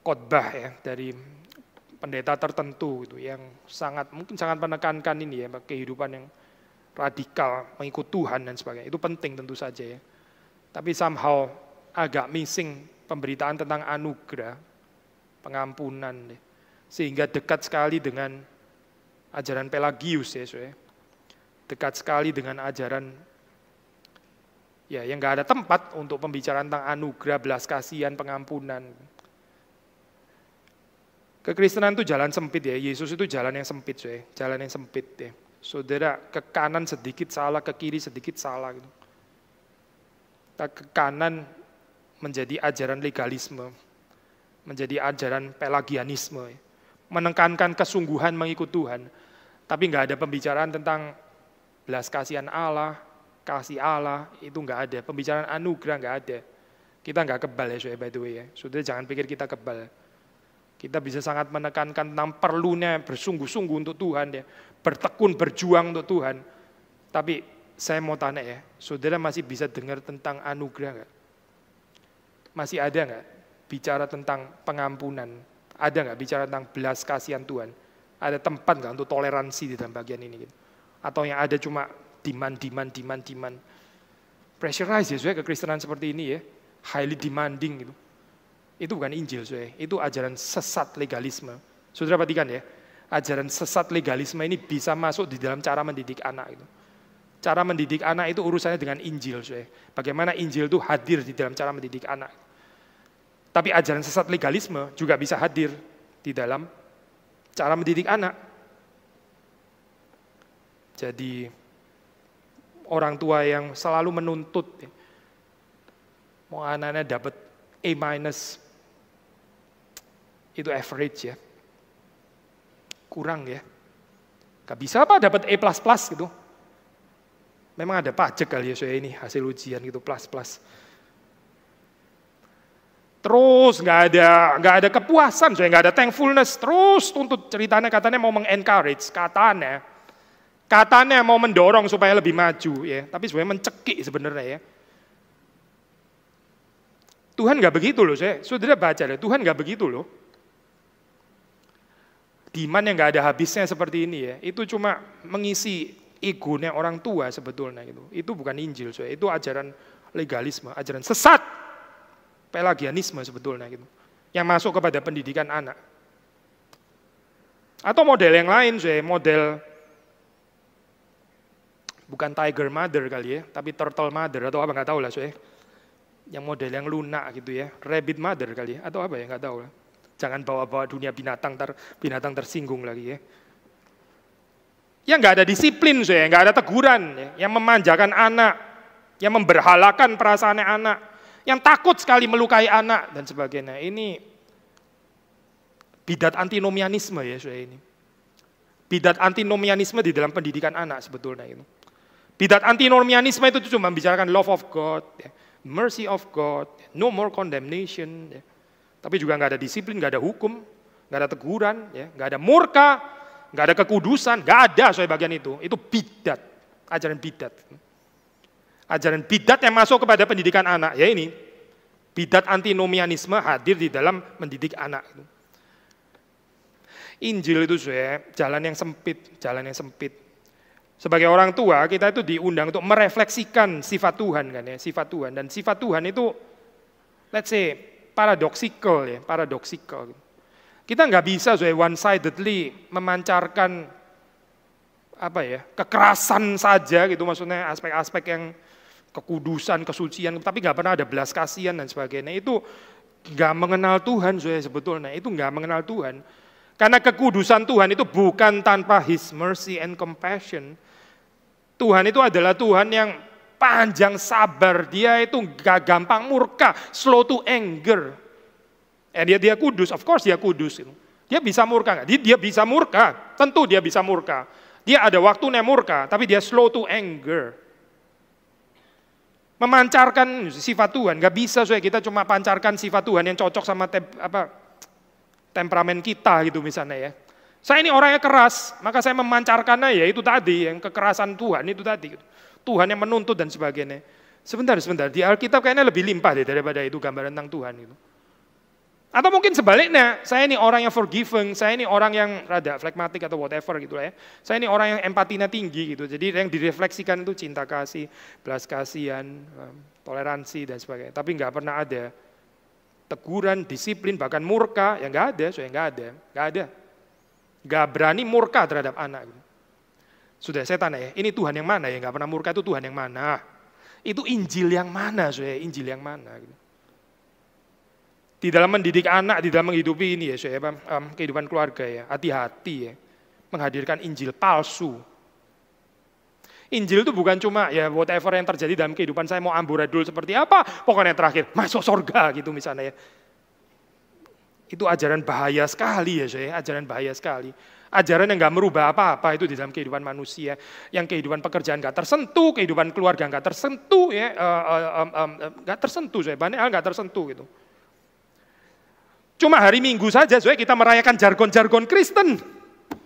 khotbah ya dari pendeta tertentu gitu yang mungkin sangat menekankan ini ya kehidupan yang radikal mengikut Tuhan dan sebagainya. Itu penting tentu saja ya. Tapi somehow agak missing pemberitaan tentang anugerah, pengampunan, sehingga dekat sekali dengan ajaran Pelagius ya, dekat sekali dengan ajaran ya yang nggak ada tempat untuk pembicaraan tentang anugerah, belas kasihan, pengampunan. Kekristenan itu jalan sempit ya, Yesus itu jalan yang sempit, jalan yang sempit ya. Saudara ke kanan sedikit salah, ke kiri sedikit salah gitu. Ke kanan menjadi ajaran legalisme, menjadi ajaran pelagianisme, menekankan kesungguhan mengikut Tuhan, tapi nggak ada pembicaraan tentang belas kasihan Allah, kasih Allah, itu nggak ada, pembicaraan anugerah nggak ada. Kita nggak kebal ya, by the way ya, saudara jangan pikir kita kebal. Kita bisa sangat menekankan tentang perlunya bersungguh-sungguh untuk Tuhan ya, bertekun, berjuang untuk Tuhan. Tapi saya mau tanya ya, saudara masih bisa dengar tentang anugerah nggak? Masih ada nggak bicara tentang pengampunan? Ada nggak bicara tentang belas kasihan Tuhan? Ada tempat nggak untuk toleransi di dalam bagian ini? Gitu? Atau yang ada cuma demand. Pressurize ya, kekristenan seperti ini ya, highly demanding gitu. Itu bukan Injil, itu ajaran sesat legalisme. Saudara perhatikan ya, ajaran sesat legalisme ini bisa masuk di dalam cara mendidik anak gitu. Cara mendidik anak itu urusannya dengan Injil. Bagaimana Injil itu hadir di dalam cara mendidik anak. Tapi ajaran sesat legalisme juga bisa hadir di dalam cara mendidik anak. Jadi orang tua yang selalu menuntut, mau anaknya dapat A-, itu average ya. Kurang ya. Gak bisa apa dapat A++ gitu. Memang ada pajak kali ya ini hasil ujian gitu plus. Terus nggak ada kepuasan, nggak ada thankfulness. Terus tuntut ceritanya katanya mau mengencourage, katanya mau mendorong supaya lebih maju ya. Tapi sebenarnya mencekik sebenarnya ya. Tuhan nggak begitu loh, saudara baca deh. Tuhan nggak begitu loh. Demand yang nggak ada habisnya seperti ini ya. Itu cuma mengisi egonya orang tua sebetulnya gitu. Itu bukan Injil, itu ajaran legalisme, ajaran sesat, pelagianisme sebetulnya gitu. Yang masuk kepada pendidikan anak. Atau model yang lain, model bukan tiger mother kali ya, tapi turtle mother atau apa nggak tahu lah, yang model yang lunak gitu ya, rabbit mother kali ya, atau apa ya nggak tahu lah. Jangan bawa-bawa dunia binatang tersinggung lagi ya. Yang nggak ada disiplin, nggak ada teguran, yang memanjakan anak, yang memberhalakan perasaannya anak, yang takut sekali melukai anak dan sebagainya. Ini bidat antinomianisme ya, ini. Bidat antinomianisme di dalam pendidikan anak sebetulnya itu. Bidat antinomianisme itu cuma membicarakan love of God, mercy of God, no more condemnation. Tapi juga nggak ada disiplin, nggak ada hukum, nggak ada teguran, nggak ada murka, nggak ada kekudusan, nggak ada soal bagian itu. Itu bidat, ajaran bidat. Ajaran bidat yang masuk kepada pendidikan anak, ya ini. Bidat antinomianisme hadir di dalam mendidik anak. Injil itu jalan yang sempit, jalan yang sempit. Sebagai orang tua, kita itu diundang untuk merefleksikan sifat Tuhan kan ya, sifat Tuhan. Dan sifat Tuhan itu, let's say, paradoxical ya, paradoxical. Kita nggak bisa one-sidedly memancarkan apa ya, kekerasan saja gitu, maksudnya aspek-aspek yang kekudusan, kesucian, tapi nggak pernah ada belas kasihan dan sebagainya. Itu nggak mengenal Tuhan sebetulnya, itu nggak mengenal Tuhan. Karena kekudusan Tuhan itu bukan tanpa His mercy and compassion. Tuhan itu adalah Tuhan yang panjang sabar, dia itu gak gampang murka, slow to anger. Dia kudus, of course dia kudus. Dia bisa murka nggak? Dia bisa murka, tentu dia bisa murka. Dia ada waktunya murka, tapi dia slow to anger. Memancarkan sifat Tuhan, nggak bisa kita cuma pancarkan sifat Tuhan yang cocok sama temperamen kita gitu misalnya ya. Saya ini orangnya keras, maka saya memancarkannya ya itu tadi, yang kekerasan Tuhan itu tadi. Tuhan yang menuntut dan sebagainya. Sebentar, di Alkitab kayaknya lebih limpah daripada itu gambaran tentang Tuhan itu. Atau mungkin sebaliknya, saya ini orang yang forgiving, saya ini orang yang rada flekmatik atau whatever gitu lah ya. Saya ini orang yang empatinya tinggi gitu, jadi yang direfleksikan itu cinta kasih, belas kasihan, toleransi dan sebagainya. Tapi nggak pernah ada teguran, disiplin, bahkan murka, ya nggak ada, nggak ada. Nggak berani murka terhadap anak. Sudah saya tanya ya, ini Tuhan yang mana ya? Nggak pernah murka itu Tuhan yang mana? Itu Injil yang mana, Injil yang mana? Gitu. Di dalam mendidik anak, di dalam menghidupi ini ya, kehidupan keluarga ya, hati-hati ya, menghadirkan Injil palsu. Injil itu bukan cuma ya whatever yang terjadi dalam kehidupan saya mau amburadul seperti apa, pokoknya terakhir masuk surga gitu misalnya ya. Itu ajaran bahaya sekali ya, ajaran bahaya sekali. Ajaran yang nggak merubah apa-apa itu di dalam kehidupan manusia, yang kehidupan pekerjaan nggak tersentuh, kehidupan keluarga nggak tersentuh ya, nggak tersentuh banyak hal nggak tersentuh gitu. Cuma hari Minggu saja kita merayakan jargon-jargon Kristen.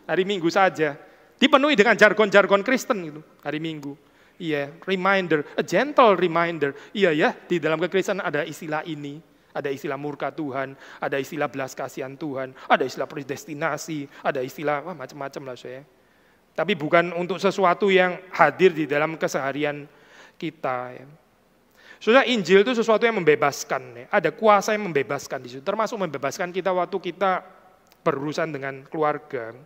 Hari Minggu saja. Dipenuhi dengan jargon-jargon Kristen gitu, hari Minggu. Iya, reminder, a gentle reminder. Iya ya, di dalam kekristenan ada istilah ini, ada istilah murka Tuhan, ada istilah belas kasihan Tuhan, ada istilah predestinasi, ada istilah macam-macam lah Tapi bukan untuk sesuatu yang hadir di dalam keseharian kita ya. Saudara, Injil itu sesuatu yang membebaskan, ya. Ada kuasa yang membebaskan di situ, termasuk membebaskan kita waktu kita berurusan dengan keluarga,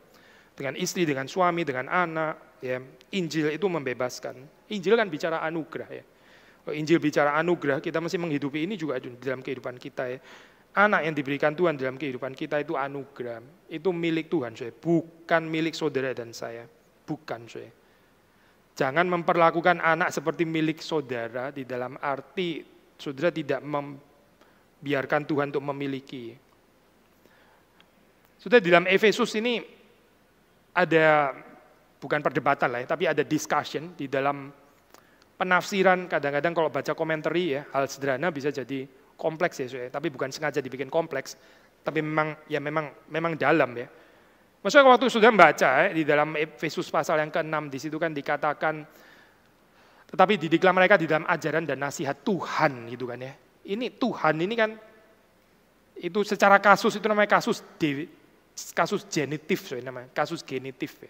dengan istri, dengan suami, dengan anak. Ya. Injil itu membebaskan. Injil kan bicara anugerah ya. Kalau Injil bicara anugerah, kita mesti menghidupi ini juga di dalam kehidupan kita ya. Anak yang diberikan Tuhan dalam kehidupan kita itu anugerah, itu milik Tuhan, bukan milik saudara dan saya, bukan. Jangan memperlakukan anak seperti milik saudara di dalam arti saudara tidak membiarkan Tuhan untuk memiliki. Saudara, di dalam Efesus ini ada, bukan perdebatan lah ya, tapi ada discussion di dalam penafsiran. Kadang-kadang kalau baca komentari ya, hal sederhana bisa jadi kompleks ya, tapi bukan sengaja dibikin kompleks, tapi memang dalam ya. Maksudnya waktu sudah membaca di dalam Efesus pasal yang ke-6 di situ kan dikatakan, tetapi didiklah mereka di dalam ajaran dan nasihat Tuhan gitu kan ya. Ini Tuhan ini kan itu secara kasus itu namanya kasus genitif namanya, kasus genitif.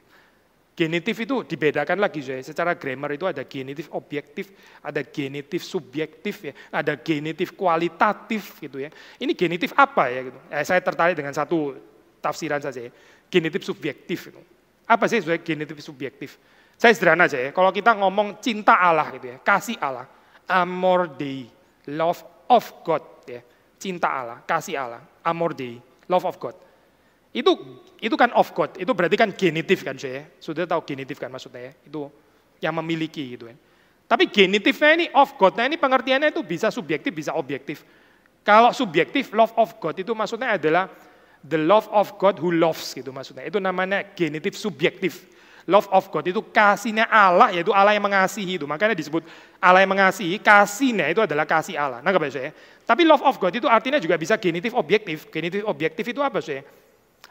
Genitif itu dibedakan lagi secara grammar itu ada genitif objektif, ada genitif subjektif ya, ada genitif kualitatif gitu ya. Ini genitif apa ya gitu. Saya tertarik dengan satu tafsiran saja ya. Genitif subjektif. Apa sih genitif subjektif? Saya sederhana aja ya, kalau kita ngomong cinta Allah gitu ya, kasih Allah, amor Dei, love of God ya, cinta Allah, kasih Allah, amor Dei, love of God. Itu kan of God, itu berarti kan genitif kan saya. Sudah tahu genitif kan maksudnya ya, itu yang memiliki gitu ya. Tapi genitifnya ini of God, nah ini pengertiannya itu bisa subjektif, bisa objektif. Kalau subjektif, love of God itu maksudnya adalah the love of God who loves gitu maksudnya. Itu namanya genitif subjektif. Love of God itu kasihnya Allah, yaitu Allah yang mengasihi itu. Makanya disebut Allah yang mengasihi, kasihnya itu adalah kasih Allah. Nah, apa saya? Tapi love of God itu artinya juga bisa genitif objektif. Genitif objektif itu apa sih?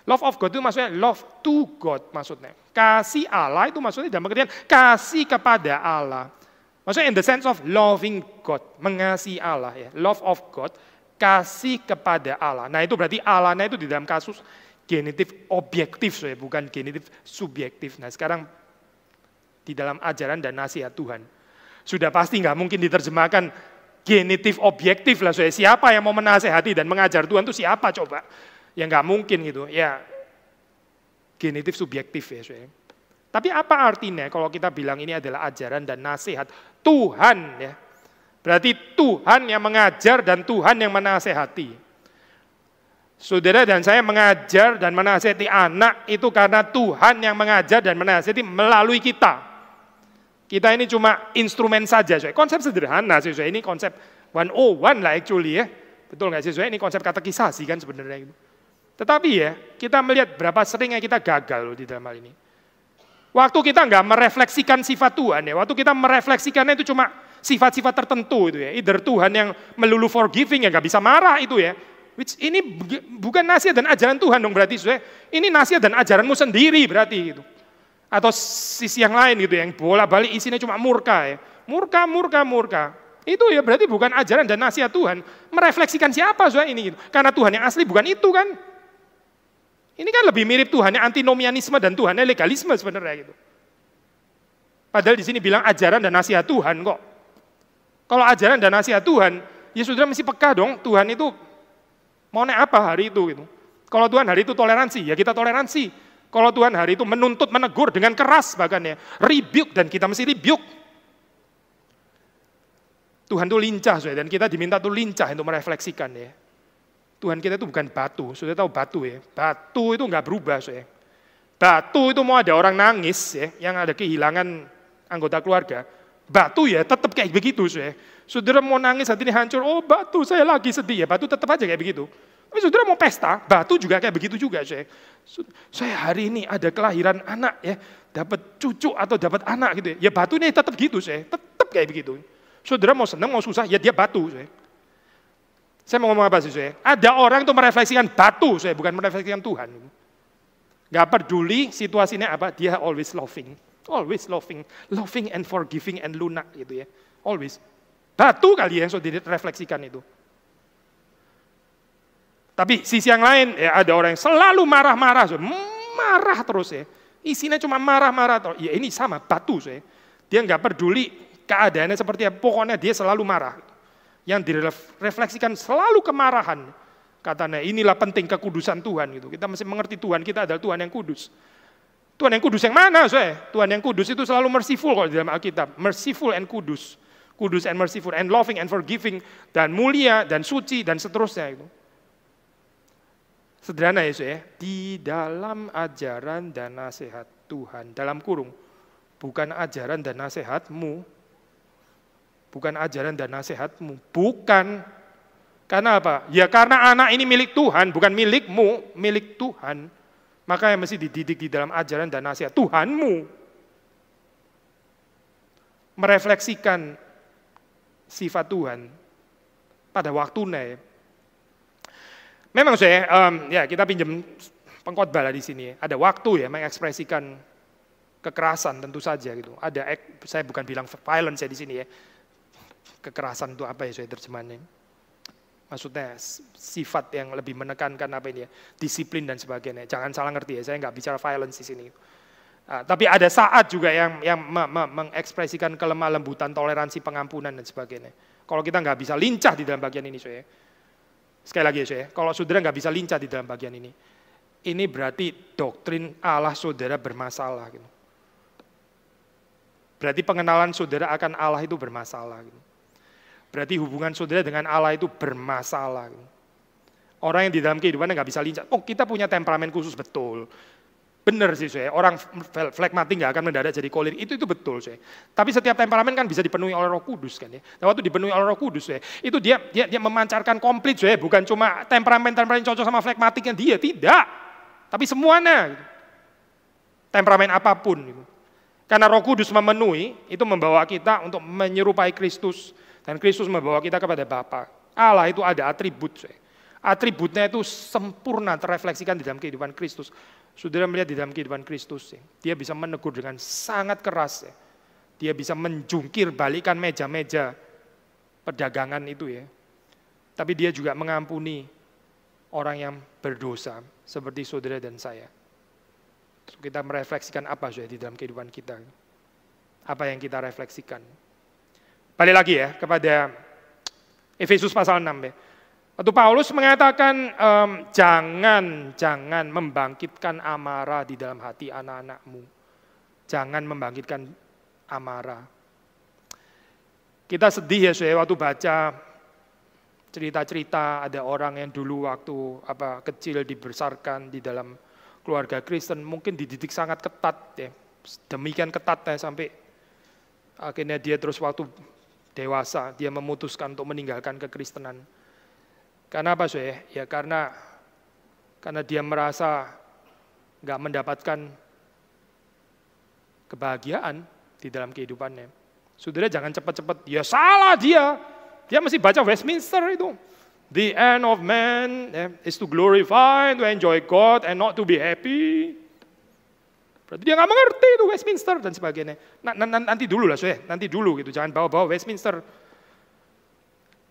Love of God itu maksudnya love to God maksudnya. Kasih Allah itu maksudnya dalam pengertian kasih kepada Allah. Maksudnya in the sense of loving God, mengasihi Allah ya. Love of God, kasih kepada Allah. Nah itu berarti Allahnya itu di dalam kasus genitif objektif, bukan genitif subjektif. Nah sekarang di dalam ajaran dan nasihat Tuhan, sudah pasti nggak mungkin diterjemahkan genitif objektif lah. Siapa yang mau menasehati dan mengajar Tuhan itu siapa coba? Ya nggak mungkin gitu. Ya genitif subjektif ya. Tapi apa artinya kalau kita bilang ini adalah ajaran dan nasihat Tuhan ya? Berarti Tuhan yang mengajar dan Tuhan yang menasehati. Saudara dan saya mengajar dan menasehati anak itu karena Tuhan yang mengajar dan menasehati melalui kita. Kita ini cuma instrumen saja. Konsep sederhana sih, ini konsep 101 lah actually ya. Betul nggak sih? Ini konsep katekisasi kan sebenarnya. Tetapi ya, kita melihat berapa seringnya kita gagal loh di dalam hal ini. Waktu kita nggak merefleksikan sifat Tuhan ya, waktu kita merefleksikannya itu cuma sifat-sifat tertentu itu ya. Either Tuhan yang melulu forgiving ya nggak bisa marah itu ya. Which ini bukan nasihat dan ajaran Tuhan dong berarti, ini nasihat dan ajaranmu sendiri berarti gitu. Atau sisi yang lain gitu yang bola-balik isinya cuma murka ya. Murka. Itu ya berarti bukan ajaran dan nasihat Tuhan. Merefleksikan siapa ini gitu. Karena Tuhan yang asli bukan itu kan. Ini kan lebih mirip Tuhan yang antinomianisme dan Tuhan yang legalisme sebenarnya gitu. Padahal di sini bilang ajaran dan nasihat Tuhan kok. Kalau ajaran dan nasihat Tuhan, ya saudara mesti peka dong, Tuhan itu maunya apa hari itu gitu. Kalau Tuhan hari itu toleransi, ya kita toleransi. Kalau Tuhan hari itu menuntut, menegur dengan keras bahkan ya, rebuke dan kita mesti rebuke. Tuhan itu lincah dan kita diminta tuh lincah untuk merefleksikan ya. Tuhan kita itu bukan batu, sudah tahu batu ya. Batu itu nggak berubah Batu itu mau ada orang nangis ya, yang ada kehilangan anggota keluarga. Batu ya tetap kayak begitu Saudara mau nangis hati ini hancur, oh batu saya lagi sedih ya, batu tetap aja kayak begitu. Tapi saudara mau pesta, batu juga kayak begitu juga Saya hari ini ada kelahiran anak ya, dapat cucu atau dapat anak gitu ya. Ya batu ini tetap gitu tetap kayak begitu. Saudara mau senang mau susah ya dia batu Saya mau ngomong apa sih Ada orang itu merefleksikan batu bukan merefleksikan Tuhan. Gak peduli situasinya apa, dia always loving and forgiving and lunak gitu ya. Always. Batu kali ya yang sudah direfleksikan itu. Tapi sisi yang lain, ya ada orang yang selalu marah-marah, marah terus ya. Isinya cuma marah-marah terus. Ya ini sama, batu Dia nggak peduli keadaannya seperti apa, pokoknya dia selalu marah. Yang direfleksikan selalu kemarahan. Katanya inilah penting kekudusan Tuhan gitu. Kita mesti mengerti Tuhan kita adalah Tuhan yang kudus. Tuhan yang kudus yang mana Tuhan yang kudus itu selalu merciful kalau di dalam Alkitab. Merciful and kudus. Kudus and merciful and loving and forgiving. Dan mulia dan suci dan seterusnya itu. Sederhana ya di dalam ajaran dan nasihat Tuhan, dalam kurung, bukan ajaran dan nasihatmu, bukan. Karena apa? Ya karena anak ini milik Tuhan, bukan milikmu, milik Tuhan. Maka yang mesti dididik di dalam ajaran dan nasihat Tuhanmu. Merefleksikan sifat Tuhan pada waktunya. Memang ya kita pinjam pengkhotbah di sini. Ada waktu ya mengekspresikan kekerasan tentu saja gitu. Saya bukan bilang violence di sini ya. Kekerasan itu apa ya terjemahannya? Maksudnya sifat yang lebih menekankan apa ini ya, disiplin dan sebagainya. Jangan salah ngerti ya, saya nggak bicara violence di sini. Tapi ada saat juga yang mengekspresikan kelemah lembutan, toleransi, pengampunan dan sebagainya. Kalau kita nggak bisa lincah di dalam bagian ini, sekali lagi kalau saudara nggak bisa lincah di dalam bagian ini berarti doktrin Allah saudara bermasalah. Gitu. Berarti pengenalan saudara akan Allah itu bermasalah. Gitu. Berarti hubungan saudara dengan Allah itu bermasalah. Orang yang di dalam kehidupannya nggak bisa lincah. Oh kita punya temperamen khusus, betul. Benar sih orang flekmatik nggak akan mendadak jadi kolir, itu betul Tapi setiap temperamen kan bisa dipenuhi oleh Roh Kudus kan ya. Nah, waktu dipenuhi oleh Roh Kudus itu dia memancarkan komplit bukan cuma temperamen cocok sama flekmatiknya dia, tidak. Tapi semuanya. Temperamen apapun gitu. Karena Roh Kudus memenuhi, itu membawa kita untuk menyerupai Kristus. Dan Kristus membawa kita kepada Bapa. Allah itu ada atribut. atributnya itu sempurna terrefleksikan di dalam kehidupan Kristus. Saudara melihat di dalam kehidupan Kristus, ya, dia bisa menegur dengan sangat keras. Ya. Dia bisa menjungkir balikan meja-meja perdagangan itu ya. Tapi dia juga mengampuni orang yang berdosa seperti saudara dan saya. Kita merefleksikan apa saudara di dalam kehidupan kita? Apa yang kita refleksikan? Balik lagi ya kepada Efesus pasal 6 ya. Waktu Paulus mengatakan jangan membangkitkan amarah di dalam hati anak-anakmu. Jangan membangkitkan amarah. Kita sedih ya saudara waktu baca cerita-cerita ada orang yang dulu waktu kecil dibesarkan di dalam keluarga Kristen mungkin dididik sangat ketat ya. Demikian ketatnya sampai akhirnya dia terus waktu dewasa dia memutuskan untuk meninggalkan kekristenan. Karena apa saudara? Ya karena dia merasa nggak mendapatkan kebahagiaan di dalam kehidupannya. Saudara jangan cepat-cepat, ya salah dia. Dia mesti baca Westminster itu. The end of man is to glorify, to enjoy God, and not to be happy. Berarti dia nggak mengerti itu Westminster dan sebagainya. Nanti dulu lah, saudara. Nanti dulu gitu. Jangan bawa-bawa Westminster.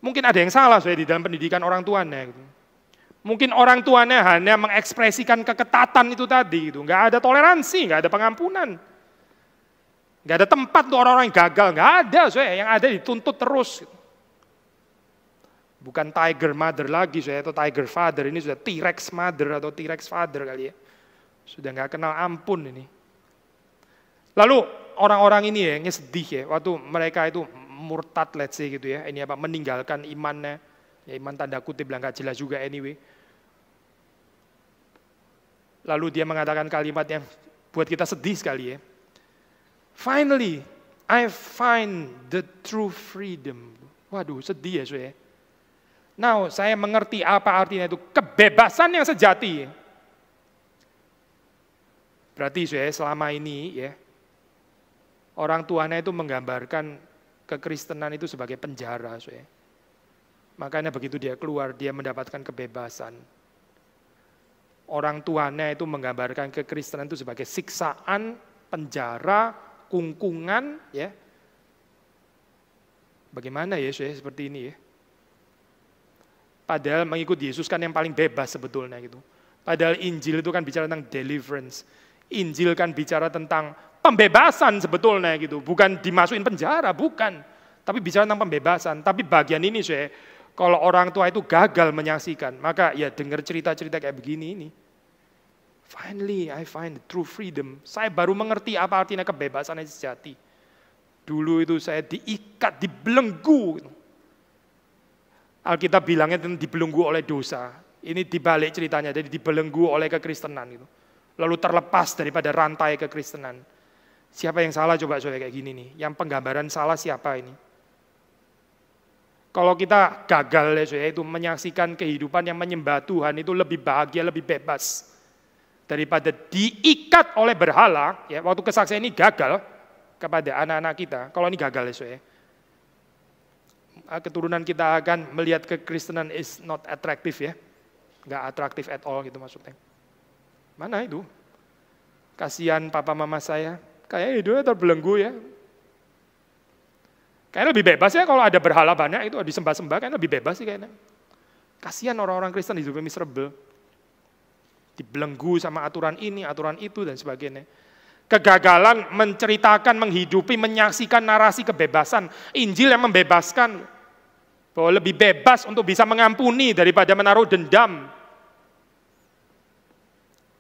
Mungkin ada yang salah, saudara, di dalam pendidikan orang tuanya. Gitu. Mungkin orang tuanya hanya mengekspresikan keketatan itu tadi. Gitu. Nggak ada toleransi, nggak ada pengampunan. Nggak ada tempat untuk orang-orang yang gagal. Nggak ada, saudara. Yang ada dituntut terus. Gitu. Bukan tiger mother lagi, atau tiger father, ini sudah T-Rex mother atau T-Rex father kali ya. Sudah nggak kenal ampun ini. Lalu orang-orang ini ya, sedih ya, waktu mereka itu murtad let's say gitu ya, ini meninggalkan imannya, ya iman tanda kutip lah nggak jelas juga anyway. Lalu dia mengatakan kalimat yang buat kita sedih sekali ya. Finally, I find the true freedom. Waduh, sedih ya saudara. Now, saya mengerti apa artinya itu kebebasan yang sejati. Berarti saya selama ini ya orang tuanya itu menggambarkan kekristenan itu sebagai penjara, saya. Makanya begitu dia keluar dia mendapatkan kebebasan. Orang tuanya itu menggambarkan kekristenan itu sebagai siksaan, penjara, kungkungan, ya. Bagaimana ya saya seperti ini ya? Padahal mengikut Yesus kan yang paling bebas sebetulnya gitu. Padahal Injil itu kan bicara tentang deliverance. Injil kan bicara tentang pembebasan sebetulnya gitu. Bukan dimasukin penjara, bukan. Tapi bicara tentang pembebasan. Tapi bagian ini saya, kalau orang tua itu gagal menyaksikan, maka ya dengar cerita-cerita kayak begini ini. Finally I find the true freedom. Saya baru mengerti apa artinya kebebasan yang sejati. Dulu itu saya diikat, dibelenggu gitu. Alkitab bilangnya dibelenggu oleh dosa. Ini dibalik ceritanya, jadi dibelenggu oleh kekristenan gitu. Lalu terlepas daripada rantai kekristenan. Siapa yang salah coba kayak gini nih? Yang penggambaran salah siapa ini? Kalau kita gagal ya itu menyaksikan kehidupan yang menyembah Tuhan itu lebih bahagia, lebih bebas daripada diikat oleh berhala. Ya, waktu kesaksian ini gagal kepada anak-anak kita. Kalau ini gagal ya keturunan kita akan melihat kekristenan is not attractive ya. Nggak atraktif at all gitu maksudnya. Mana itu? Kasihan papa mama saya, kayak hidupnya terbelenggu ya. Kayaknya lebih bebas ya kalau ada berhala banyak itu disembah-sembah, kayaknya lebih bebas sih kayaknya. Kasihan orang-orang Kristen hidupnya miserable. Dibelenggu sama aturan ini, aturan itu dan sebagainya. Kegagalan menceritakan, menghidupi, menyaksikan narasi kebebasan. Injil yang membebaskan. Bahwa lebih bebas untuk bisa mengampuni daripada menaruh dendam.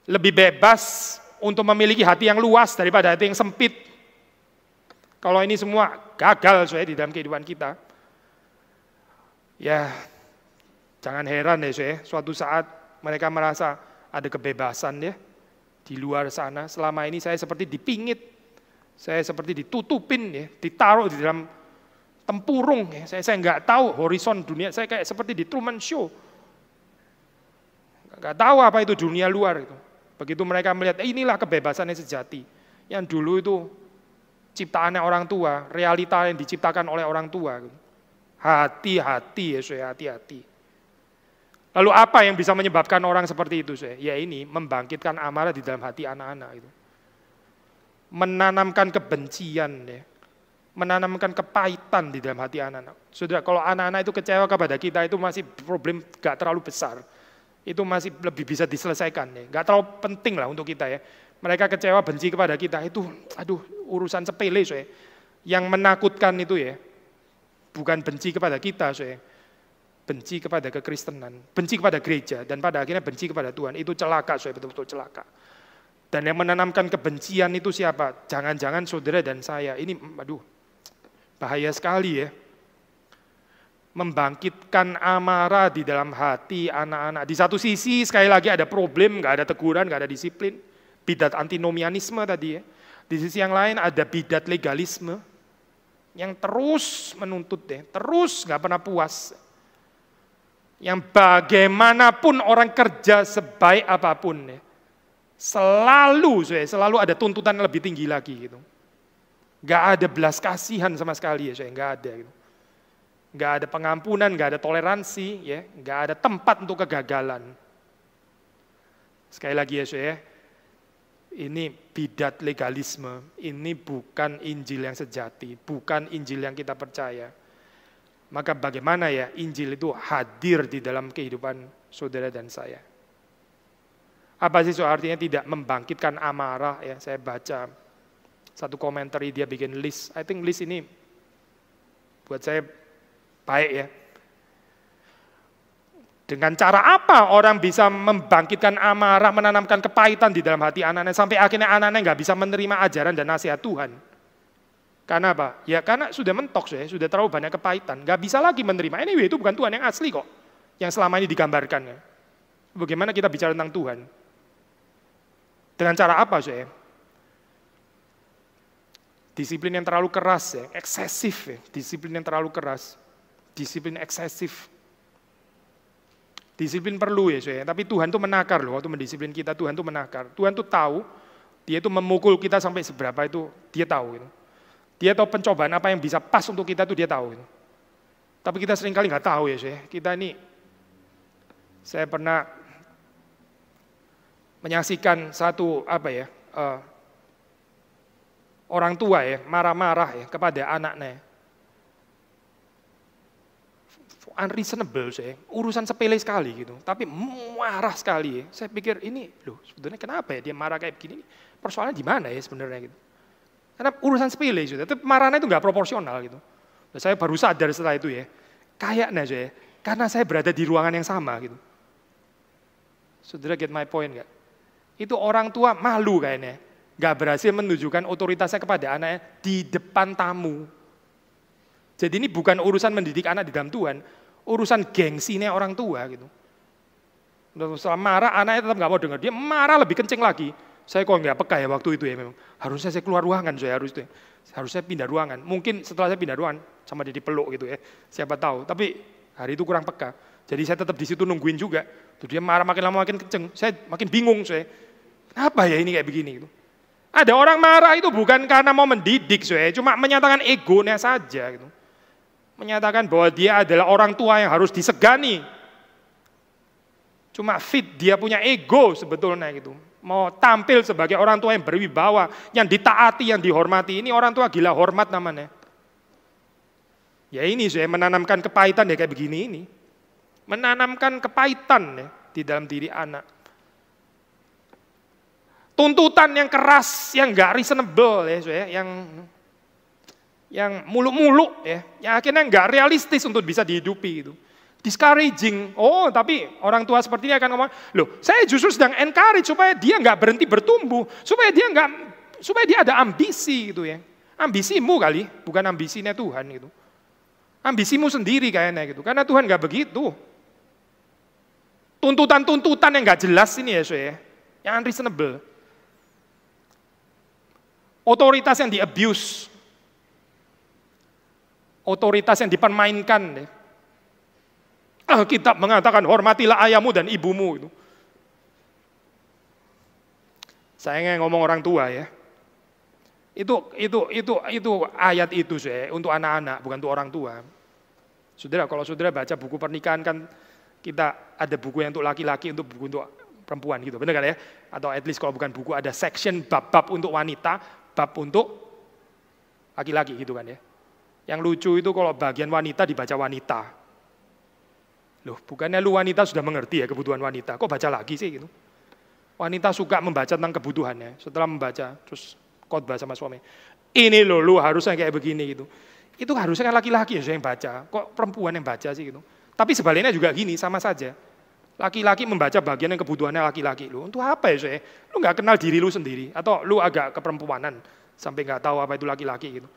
Lebih bebas untuk memiliki hati yang luas daripada hati yang sempit. Kalau ini semua gagal di dalam kehidupan kita. Ya, jangan heran ya suatu saat mereka merasa ada kebebasan ya. Di luar sana, selama ini saya seperti dipingit, saya seperti ditutupin ya, ditaruh di dalam tempurung ya. Saya nggak tahu horizon dunia, saya kayak seperti di Truman Show. Nggak tahu apa itu dunia luar itu. Begitu mereka melihat, inilah kebebasan yang sejati. Yang dulu itu ciptaannya orang tua, realita yang diciptakan oleh orang tua. Hati-hati ya, hati-hati. Lalu apa yang bisa menyebabkan orang seperti itu? Ya ini, membangkitkan amarah di dalam hati anak-anak itu. Menanamkan kebencian, ya. Menanamkan kepahitan di dalam hati anak-anak. Saudara, kalau anak-anak itu kecewa kepada kita, itu masih problem gak terlalu besar. Itu masih lebih bisa diselesaikan. Ya. Gak terlalu penting lah untuk kita ya. Mereka kecewa, benci kepada kita, itu urusan sepele. Yang menakutkan itu ya, bukan benci kepada kita. Benci kepada kekristenan, benci kepada gereja, dan pada akhirnya benci kepada Tuhan. Itu celaka, betul-betul celaka. Dan yang menanamkan kebencian itu siapa? Jangan-jangan saudara dan saya. Ini, bahaya sekali ya. Membangkitkan amarah di dalam hati anak-anak. Di satu sisi, sekali lagi ada problem, nggak ada teguran, nggak ada disiplin. Bidat antinomianisme tadi ya. Di sisi yang lain ada bidat legalisme, yang terus menuntut deh, terus nggak pernah puas. Yang bagaimanapun orang kerja sebaik apapun ya, selalu ada tuntutan yang lebih tinggi lagi gitu. Gak ada belas kasihan sama sekali ya, gak ada gitu. Gak ada pengampunan, gak ada toleransi ya, gak ada tempat untuk kegagalan. Sekali lagi ya, ini bidat legalisme, ini bukan Injil yang sejati, bukan Injil yang kita percaya. Maka bagaimana ya Injil itu hadir di dalam kehidupan saudara dan saya? Apa sih artinya tidak membangkitkan amarah ya? Saya baca satu komentar dia bikin list. I think list ini buat saya baik ya. Dengan cara apa orang bisa membangkitkan amarah, menanamkan kepahitan di dalam hati anak-anak sampai akhirnya anak-anak nggak bisa menerima ajaran dan nasihat Tuhan? Karena apa? Ya karena sudah mentok, sudah terlalu banyak kepahitan. Gak bisa lagi menerima. Anyway, itu bukan Tuhan yang asli kok. Yang selama ini digambarkan. Ya. Bagaimana kita bicara tentang Tuhan? Dengan cara apa, Disiplin yang terlalu keras, ya. Eksesif. Ya. Disiplin yang terlalu keras. Disiplin eksesif. Disiplin perlu ya, tapi Tuhan tuh menakar loh. Waktu mendisiplin kita, Tuhan tuh menakar. Tuhan tuh tahu, dia tuh memukul kita sampai seberapa itu, dia tahu. Gitu. Dia tahu pencobaan apa yang bisa pas untuk kita tuh dia tahu. Tapi kita seringkali nggak tahu ya, kita ini, saya pernah menyaksikan satu orang tua ya marah-marah ya kepada anaknya. Unreasonable urusan sepele sekali gitu, tapi marah sekali ya. Saya pikir ini loh sebenarnya kenapa ya dia marah kayak begini? Persoalannya di mana ya sebenarnya gitu? Karena urusan sepele sudah, tapi marahnya itu nggak proporsional gitu. Nah, saya baru sadar setelah itu ya, kayaknya karena saya berada di ruangan yang sama gitu. Saudara get my point nggak? Itu orang tua malu kayaknya, nggak berhasil menunjukkan otoritasnya kepada anaknya di depan tamu. Jadi ini bukan urusan mendidik anak di dalam Tuhan, urusan gengsinya orang tua gitu. Setelah marah, anaknya tetap nggak mau dengar, dia marah lebih kenceng lagi. Saya kok nggak peka ya waktu itu ya memang. Harusnya saya keluar ruangan, harusnya pindah ruangan. Mungkin setelah saya pindah ruangan, sama dia dipeluk gitu ya, siapa tahu. Tapi hari itu kurang peka. Jadi saya tetap di situ nungguin juga. Tuh dia marah makin lama makin kenceng. Saya makin bingung Kenapa ya ini kayak begini gitu. Ada orang marah itu bukan karena mau mendidik cuma menyatakan egonya saja gitu. Menyatakan bahwa dia adalah orang tua yang harus disegani. Cuma dia punya ego sebetulnya gitu. Mau tampil sebagai orang tua yang berwibawa, yang ditaati, yang dihormati. Ini orang tua gila hormat namanya. Ya ini saya menanamkan kepahitan ya kayak begini ini. Menanamkan kepahitan ya di dalam diri anak. Tuntutan yang keras, yang nggak reasonable ya, yang muluk-muluk ya, yang akhirnya nggak realistis untuk bisa dihidupi gitu. Discouraging, tapi orang tua seperti ini akan ngomong, loh saya justru sedang encourage supaya dia nggak berhenti bertumbuh, supaya dia ada ambisi gitu ya. Ambisimu kali, bukan ambisinya Tuhan gitu. Ambisimu sendiri kayaknya gitu, karena Tuhan nggak begitu. Tuntutan-tuntutan yang nggak jelas ini ya, yang unreasonable. Otoritas yang di-abuse. Otoritas yang dipermainkan deh. Alkitab mengatakan hormatilah ayahmu dan ibumu itu. Sayangnya ngomong orang tua ya. Itu ayat itu untuk anak-anak bukan untuk orang tua. Saudara, kalau saudara baca buku pernikahan kan kita ada buku yang untuk laki-laki, untuk buku untuk perempuan gitu, benar kan ya? Atau at least kalau bukan buku ada section bab-bab untuk wanita, bab untuk laki-laki gitu kan ya. Yang lucu itu kalau bagian wanita dibaca wanita. Loh, bukannya lu wanita sudah mengerti ya kebutuhan wanita, kok baca lagi sih gitu? Wanita suka membaca tentang kebutuhannya, setelah membaca terus khotbah sama suami. Ini loh, lu harusnya kayak begini gitu. Itu harusnya kan laki-laki yang baca, kok perempuan yang baca sih gitu. Tapi sebaliknya juga gini, sama saja. Laki-laki membaca bagian yang kebutuhannya laki-laki. Lu untuk apa ya saya? Lu nggak kenal diri lu sendiri, atau lu agak keperempuanan sampai nggak tahu apa itu laki-laki gitu.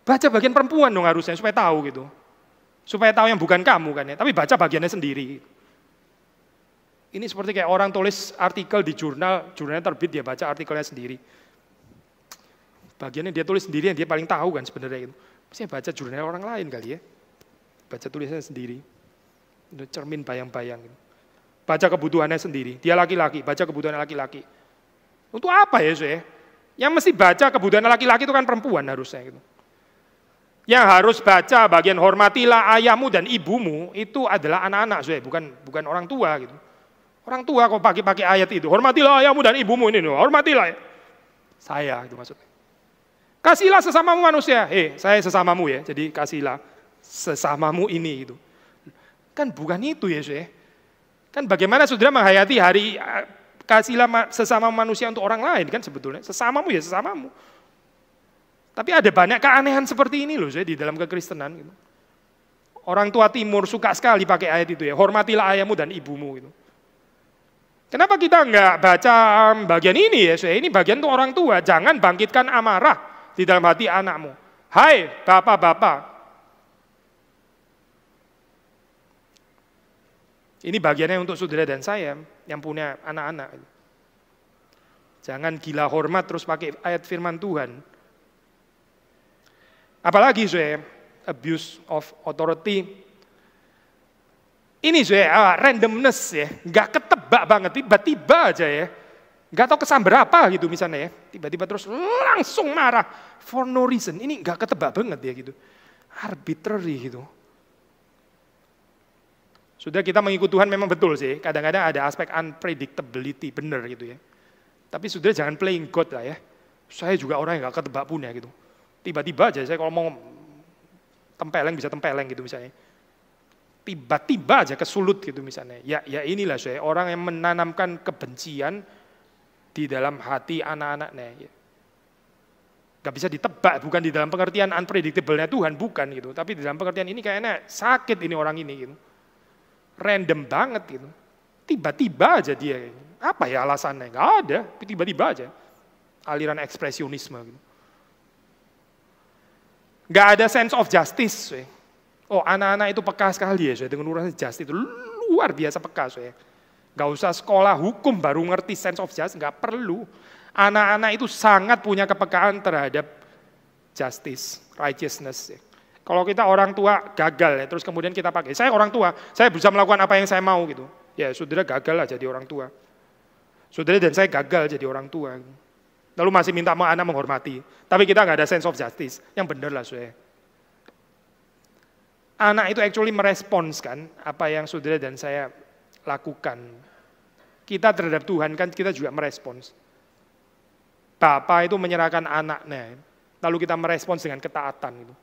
Baca bagian perempuan dong harusnya supaya tahu gitu. Supaya tahu yang bukan kamu kan ya, tapi baca bagiannya sendiri. Ini seperti kayak orang tulis artikel di jurnalnya terbit, dia baca artikelnya sendiri. Bagiannya dia tulis sendiri yang dia paling tahu kan sebenarnya itu. Mesti baca jurnal orang lain kali ya. Baca tulisannya sendiri. Udah cermin bayang-bayang gitu. Baca kebutuhannya sendiri. Dia laki-laki, baca kebutuhan laki-laki. Untuk apa ya saya? Yang mesti baca kebutuhan laki-laki itu kan perempuan harusnya gitu. Yang harus baca bagian hormatilah ayahmu dan ibumu itu adalah anak-anak, bukan orang tua gitu. Orang tua kok pakai ayat itu, hormatilah ayahmu dan ibumu ini, hormatilah. Saya itu maksudnya. Kasihlah sesamamu manusia. Saya sesamamu ya, jadi kasihlah sesamamu ini gitu. Kan bukan itu ya, saya. Kan bagaimana saudara menghayati hari kasihlah sesama manusia untuk orang lain kan sebetulnya. Sesamamu ya sesamamu. Tapi ada banyak keanehan seperti ini loh saya di dalam kekristenan gitu. Orang tua timur suka sekali pakai ayat itu ya, hormatilah ayahmu dan ibumu gitu. Kenapa kita enggak baca bagian ini ya? Ini bagian untuk orang tua, jangan bangkitkan amarah di dalam hati anakmu. Hai bapak-bapak. Ini bagiannya untuk saudara dan saya yang punya anak-anak. Jangan gila hormat terus pakai ayat firman Tuhan. Apalagi abuse of authority. Ini randomness ya, nggak ketebak banget, tiba-tiba aja ya. Nggak tahu kesamber apa gitu misalnya ya. Tiba-tiba terus langsung marah. For no reason, ini nggak ketebak banget ya gitu. Arbitrary gitu. Sudah kita mengikut Tuhan memang betul sih, kadang-kadang ada aspek unpredictability, benar gitu ya. Tapi sudah jangan playing God lah ya. Saya juga orang yang nggak ketebak punya gitu. Tiba-tiba aja saya kalau mau tempeleng bisa tempeleng gitu misalnya. Tiba-tiba aja kesulut gitu misalnya. Ya inilah saya orang yang menanamkan kebencian di dalam hati anak-anaknya. Ya. Gak bisa ditebak, bukan di dalam pengertian unpredictable-nya Tuhan, bukan gitu. Tapi di dalam pengertian ini kayaknya sakit ini orang ini gitu. Random banget gitu. Tiba-tiba aja dia. Apa ya alasannya? Gak ada, tiba-tiba aja. Aliran ekspresionisme gitu. Gak ada sense of justice. Oh anak-anak itu peka sekali ya dengan urusan justice itu luar biasa peka. Gak usah sekolah hukum baru ngerti sense of justice, gak perlu. Anak-anak itu sangat punya kepekaan terhadap justice, righteousness. Kalau kita orang tua gagal ya, terus kemudian kita pakai, saya orang tua, saya bisa melakukan apa yang saya mau gitu. Ya saudara gagal lah jadi orang tua. Saudara dan saya gagal jadi orang tua. Lalu masih minta anak menghormati. Tapi kita nggak ada sense of justice. Yang benar lah saudara. Anak itu actually merespons kan apa yang saudara dan saya lakukan. Kita terhadap Tuhan kan kita juga merespons. Bapak itu menyerahkan anaknya. Lalu kita merespons dengan ketaatan gitu.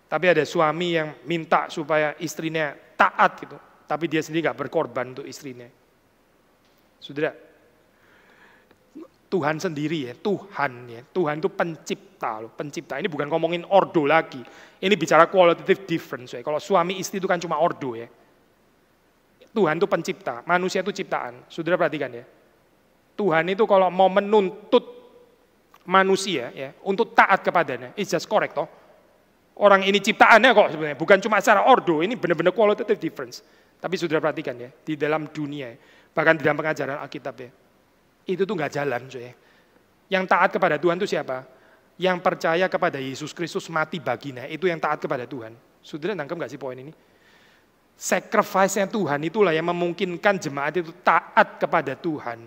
Tapi ada suami yang minta supaya istrinya taat gitu. Tapi dia sendiri nggak berkorban untuk istrinya. Saudara, Tuhan sendiri ya, Tuhan itu pencipta loh, pencipta. Ini bukan ngomongin ordo lagi. Ini bicara qualitative difference ya. Kalau suami istri itu kan cuma ordo ya. Tuhan itu pencipta, manusia itu ciptaan. Saudara perhatikan ya. Tuhan itu kalau mau menuntut manusia ya untuk taat kepadanya, it's just correct toh. Orang ini ciptaannya kok sebenarnya, bukan cuma secara ordo, ini benar-benar qualitative difference. Tapi saudara perhatikan ya, di dalam dunia, bahkan di dalam pengajaran Alkitab ya. Itu tuh nggak jalan, coy. Yang taat kepada Tuhan itu siapa? Yang percaya kepada Yesus Kristus mati baginya, itu yang taat kepada Tuhan. Saudara nangkep nggak sih poin ini? Sacrifice-nya Tuhan itulah yang memungkinkan jemaat itu taat kepada Tuhan.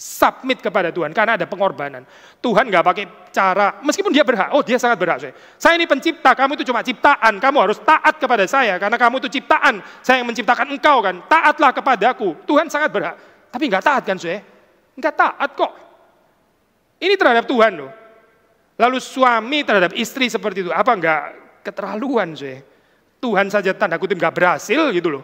submit kepada Tuhan karena ada pengorbanan. Tuhan nggak pakai cara, meskipun dia berhak, oh dia sangat berhak. Saya ini pencipta, kamu itu cuma ciptaan, kamu harus taat kepada saya karena kamu itu ciptaan, saya yang menciptakan engkau kan, taatlah kepadaku. Tuhan sangat berhak, tapi nggak taat kan saya? Nggak taat kok. Ini terhadap Tuhan loh. Lalu suami terhadap istri seperti itu, apa nggak keterlaluan saya? Tuhan saja tanda kutip nggak berhasil gitu loh.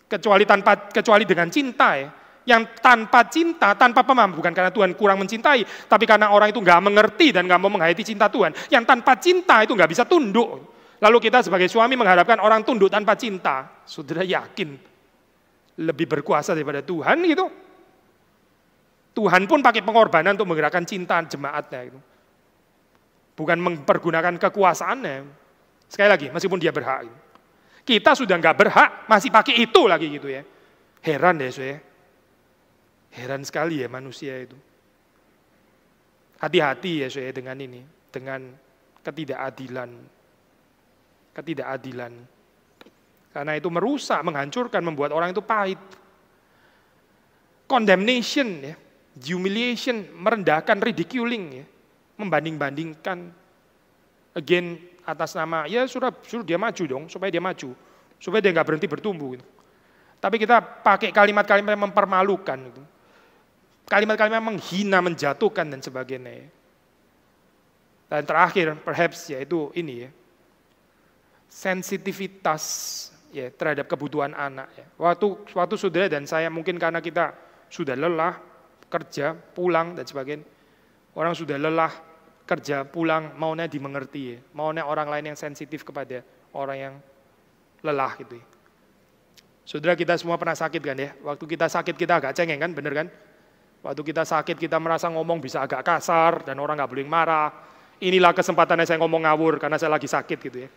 Kecuali dengan cinta ya. Yang tanpa cinta, tanpa pemahaman, bukan karena Tuhan kurang mencintai, tapi karena orang itu nggak mengerti dan nggak mau menghayati cinta Tuhan. Yang tanpa cinta itu nggak bisa tunduk. Lalu kita sebagai suami mengharapkan orang tunduk tanpa cinta. Saudara yakin lebih berkuasa daripada Tuhan gitu? Tuhan pun pakai pengorbanan untuk menggerakkan cinta jemaatnya itu. Bukan mempergunakan kekuasaannya. Sekali lagi, meskipun dia berhak. Kita sudah nggak berhak, masih pakai itu lagi gitu ya. Heran deh saya. Heran sekali ya manusia itu. Hati-hati ya saya dengan ini, dengan ketidakadilan. Ketidakadilan. Karena itu merusak, menghancurkan, membuat orang itu pahit. Condemnation ya, humiliation, merendahkan, ridiculing ya, membanding-bandingkan. Again atas nama, ya suruh dia maju dong, supaya dia maju. Supaya dia nggak berhenti bertumbuh. Gitu. Tapi kita pakai kalimat-kalimat yang mempermalukan. Gitu. Kalimat-kalimat menghina, menjatuhkan dan sebagainya. Dan terakhir, perhaps yaitu ini ya, sensitivitas ya terhadap kebutuhan anak. Ya. Waktu saudara dan saya mungkin karena kita sudah lelah kerja, pulang dan sebagainya. Orang sudah lelah kerja, pulang, maunya dimengerti ya. Maunya orang lain yang sensitif kepada orang yang lelah gitu. Ya. Saudara kita semua pernah sakit kan ya? Waktu kita sakit kita agak cengeng kan, bener kan? Waktu kita sakit kita merasa ngomong bisa agak kasar dan orang nggak boleh marah. Inilah kesempatannya saya ngomong ngawur karena saya lagi sakit gitu ya.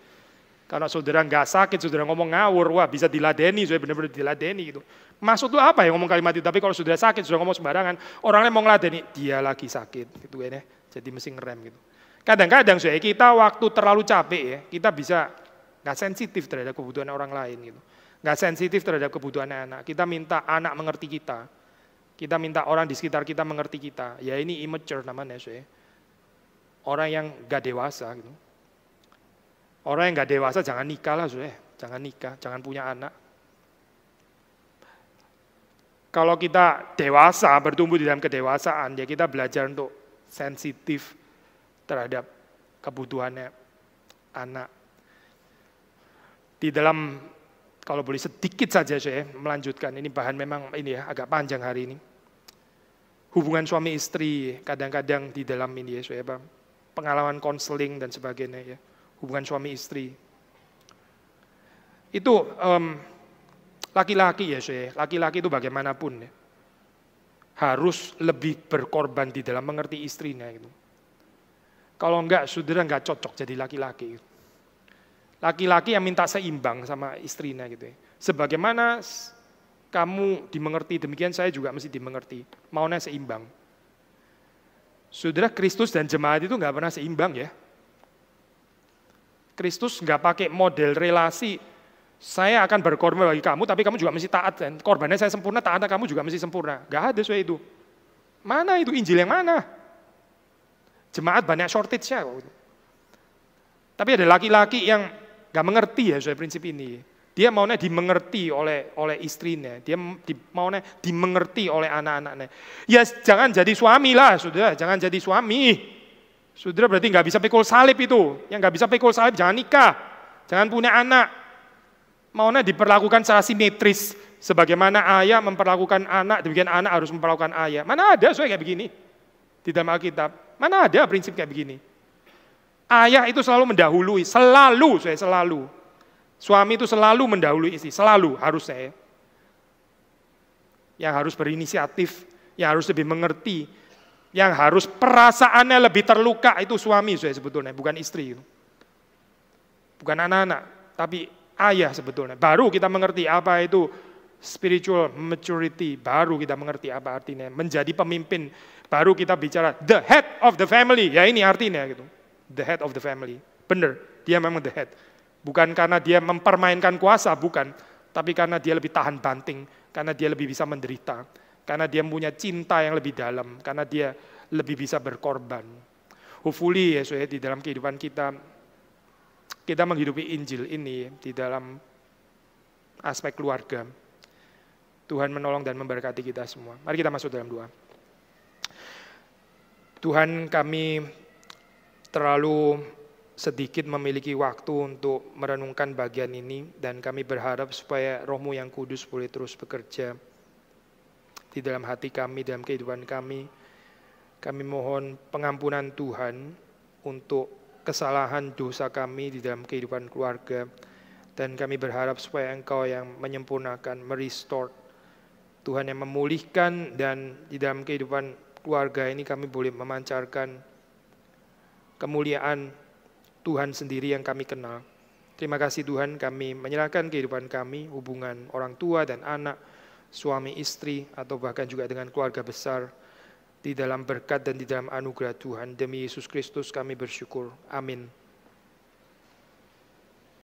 Karena saudara nggak sakit, saudara ngomong ngawur, wah bisa diladeni, saudara benar-benar diladeni gitu. Maksud lu apa ya ngomong kalimat itu? Tapi kalau saudara sakit, saudara ngomong sembarangan, orangnya mau ngeladeni, dia lagi sakit gitu ya. Jadi mesti ngerem gitu. Kadang-kadang saudara kita waktu terlalu capek ya, kita bisa nggak sensitif terhadap kebutuhan orang lain gitu. Nggak sensitif terhadap kebutuhan anak. Kita minta anak mengerti kita. Kita minta orang di sekitar kita mengerti kita. Ya ini immature namanya, saudara. Orang yang nggak dewasa gitu. Orang yang nggak dewasa jangan nikah lah, saudara. Jangan nikah, jangan punya anak. Kalau kita dewasa, bertumbuh di dalam kedewasaan, ya kita belajar untuk sensitif terhadap kebutuhannya anak. Di dalam, kalau boleh sedikit saja saya melanjutkan, ini bahan memang ini ya agak panjang hari ini. Hubungan suami istri kadang-kadang di dalam ini ya, saya pengalaman konseling dan sebagainya ya. Hubungan suami istri. Itu laki-laki ya saya, laki-laki itu bagaimanapun ya, harus lebih berkorban di dalam mengerti istrinya gitu. Kalau enggak, saudara enggak cocok jadi laki-laki. Laki-laki yang minta seimbang sama istrinya gitu ya. Sebagaimana kamu dimengerti, demikian saya juga mesti dimengerti. Maunya seimbang. Saudara, Kristus dan jemaat itu enggak pernah seimbang ya. Kristus enggak pakai model relasi, saya akan berkorban bagi kamu, tapi kamu juga mesti taat kan. Korbannya saya sempurna, taatnya kamu juga mesti sempurna. Enggak ada soal itu. Mana itu Injil yang mana? Jemaat banyak shortage-nya. Tapi ada laki-laki yang enggak mengerti ya soal prinsip ini. Dia maunya dimengerti oleh istrinya. Dia maunya dimengerti oleh anak-anaknya. Ya jangan jadi suami lah, saudara. Jangan jadi suami. Saudara berarti nggak bisa pikul salib itu. Yang nggak bisa pikul salib jangan nikah. Jangan punya anak. Maunya diperlakukan secara simetris. Sebagaimana ayah memperlakukan anak, demikian anak harus memperlakukan ayah. Mana ada soal kayak begini? Di dalam Alkitab. Mana ada prinsip kayak begini? Ayah itu selalu mendahului. Selalu. Suami itu selalu mendahului istri, selalu harusnya. Yang harus berinisiatif, yang harus lebih mengerti, yang harus perasaannya lebih terluka itu suami sebetulnya, bukan istri. Bukan anak-anak, tapi ayah sebetulnya. Baru kita mengerti apa itu spiritual maturity, baru kita mengerti apa artinya menjadi pemimpin. Baru kita bicara the head of the family, ya ini artinya gitu. The head of the family, benar, dia memang the head. Bukan karena dia mempermainkan kuasa, bukan. Tapi karena dia lebih tahan banting, karena dia lebih bisa menderita. karena dia punya cinta yang lebih dalam, karena dia lebih bisa berkorban. Hopefully ya di dalam kehidupan kita menghidupi Injil ini di dalam aspek keluarga. Tuhan menolong dan memberkati kita semua. Mari kita masuk dalam doa. Tuhan, kami terlalu sedikit memiliki waktu untuk merenungkan bagian ini, dan kami berharap supaya Roh-Mu yang kudus boleh terus bekerja di dalam hati kami, dalam kehidupan kami. Kami mohon pengampunan Tuhan untuk kesalahan dosa kami di dalam kehidupan keluarga, dan kami berharap supaya Engkau yang menyempurnakan, merestore, Tuhan yang memulihkan, dan di dalam kehidupan keluarga ini kami boleh memancarkan kemuliaan Tuhan sendiri yang kami kenal. Terima kasih Tuhan, kami menyerahkan kehidupan kami, hubungan orang tua dan anak, suami istri, atau bahkan juga dengan keluarga besar, di dalam berkat dan di dalam anugerah Tuhan. Demi Yesus Kristus kami bersyukur. Amin.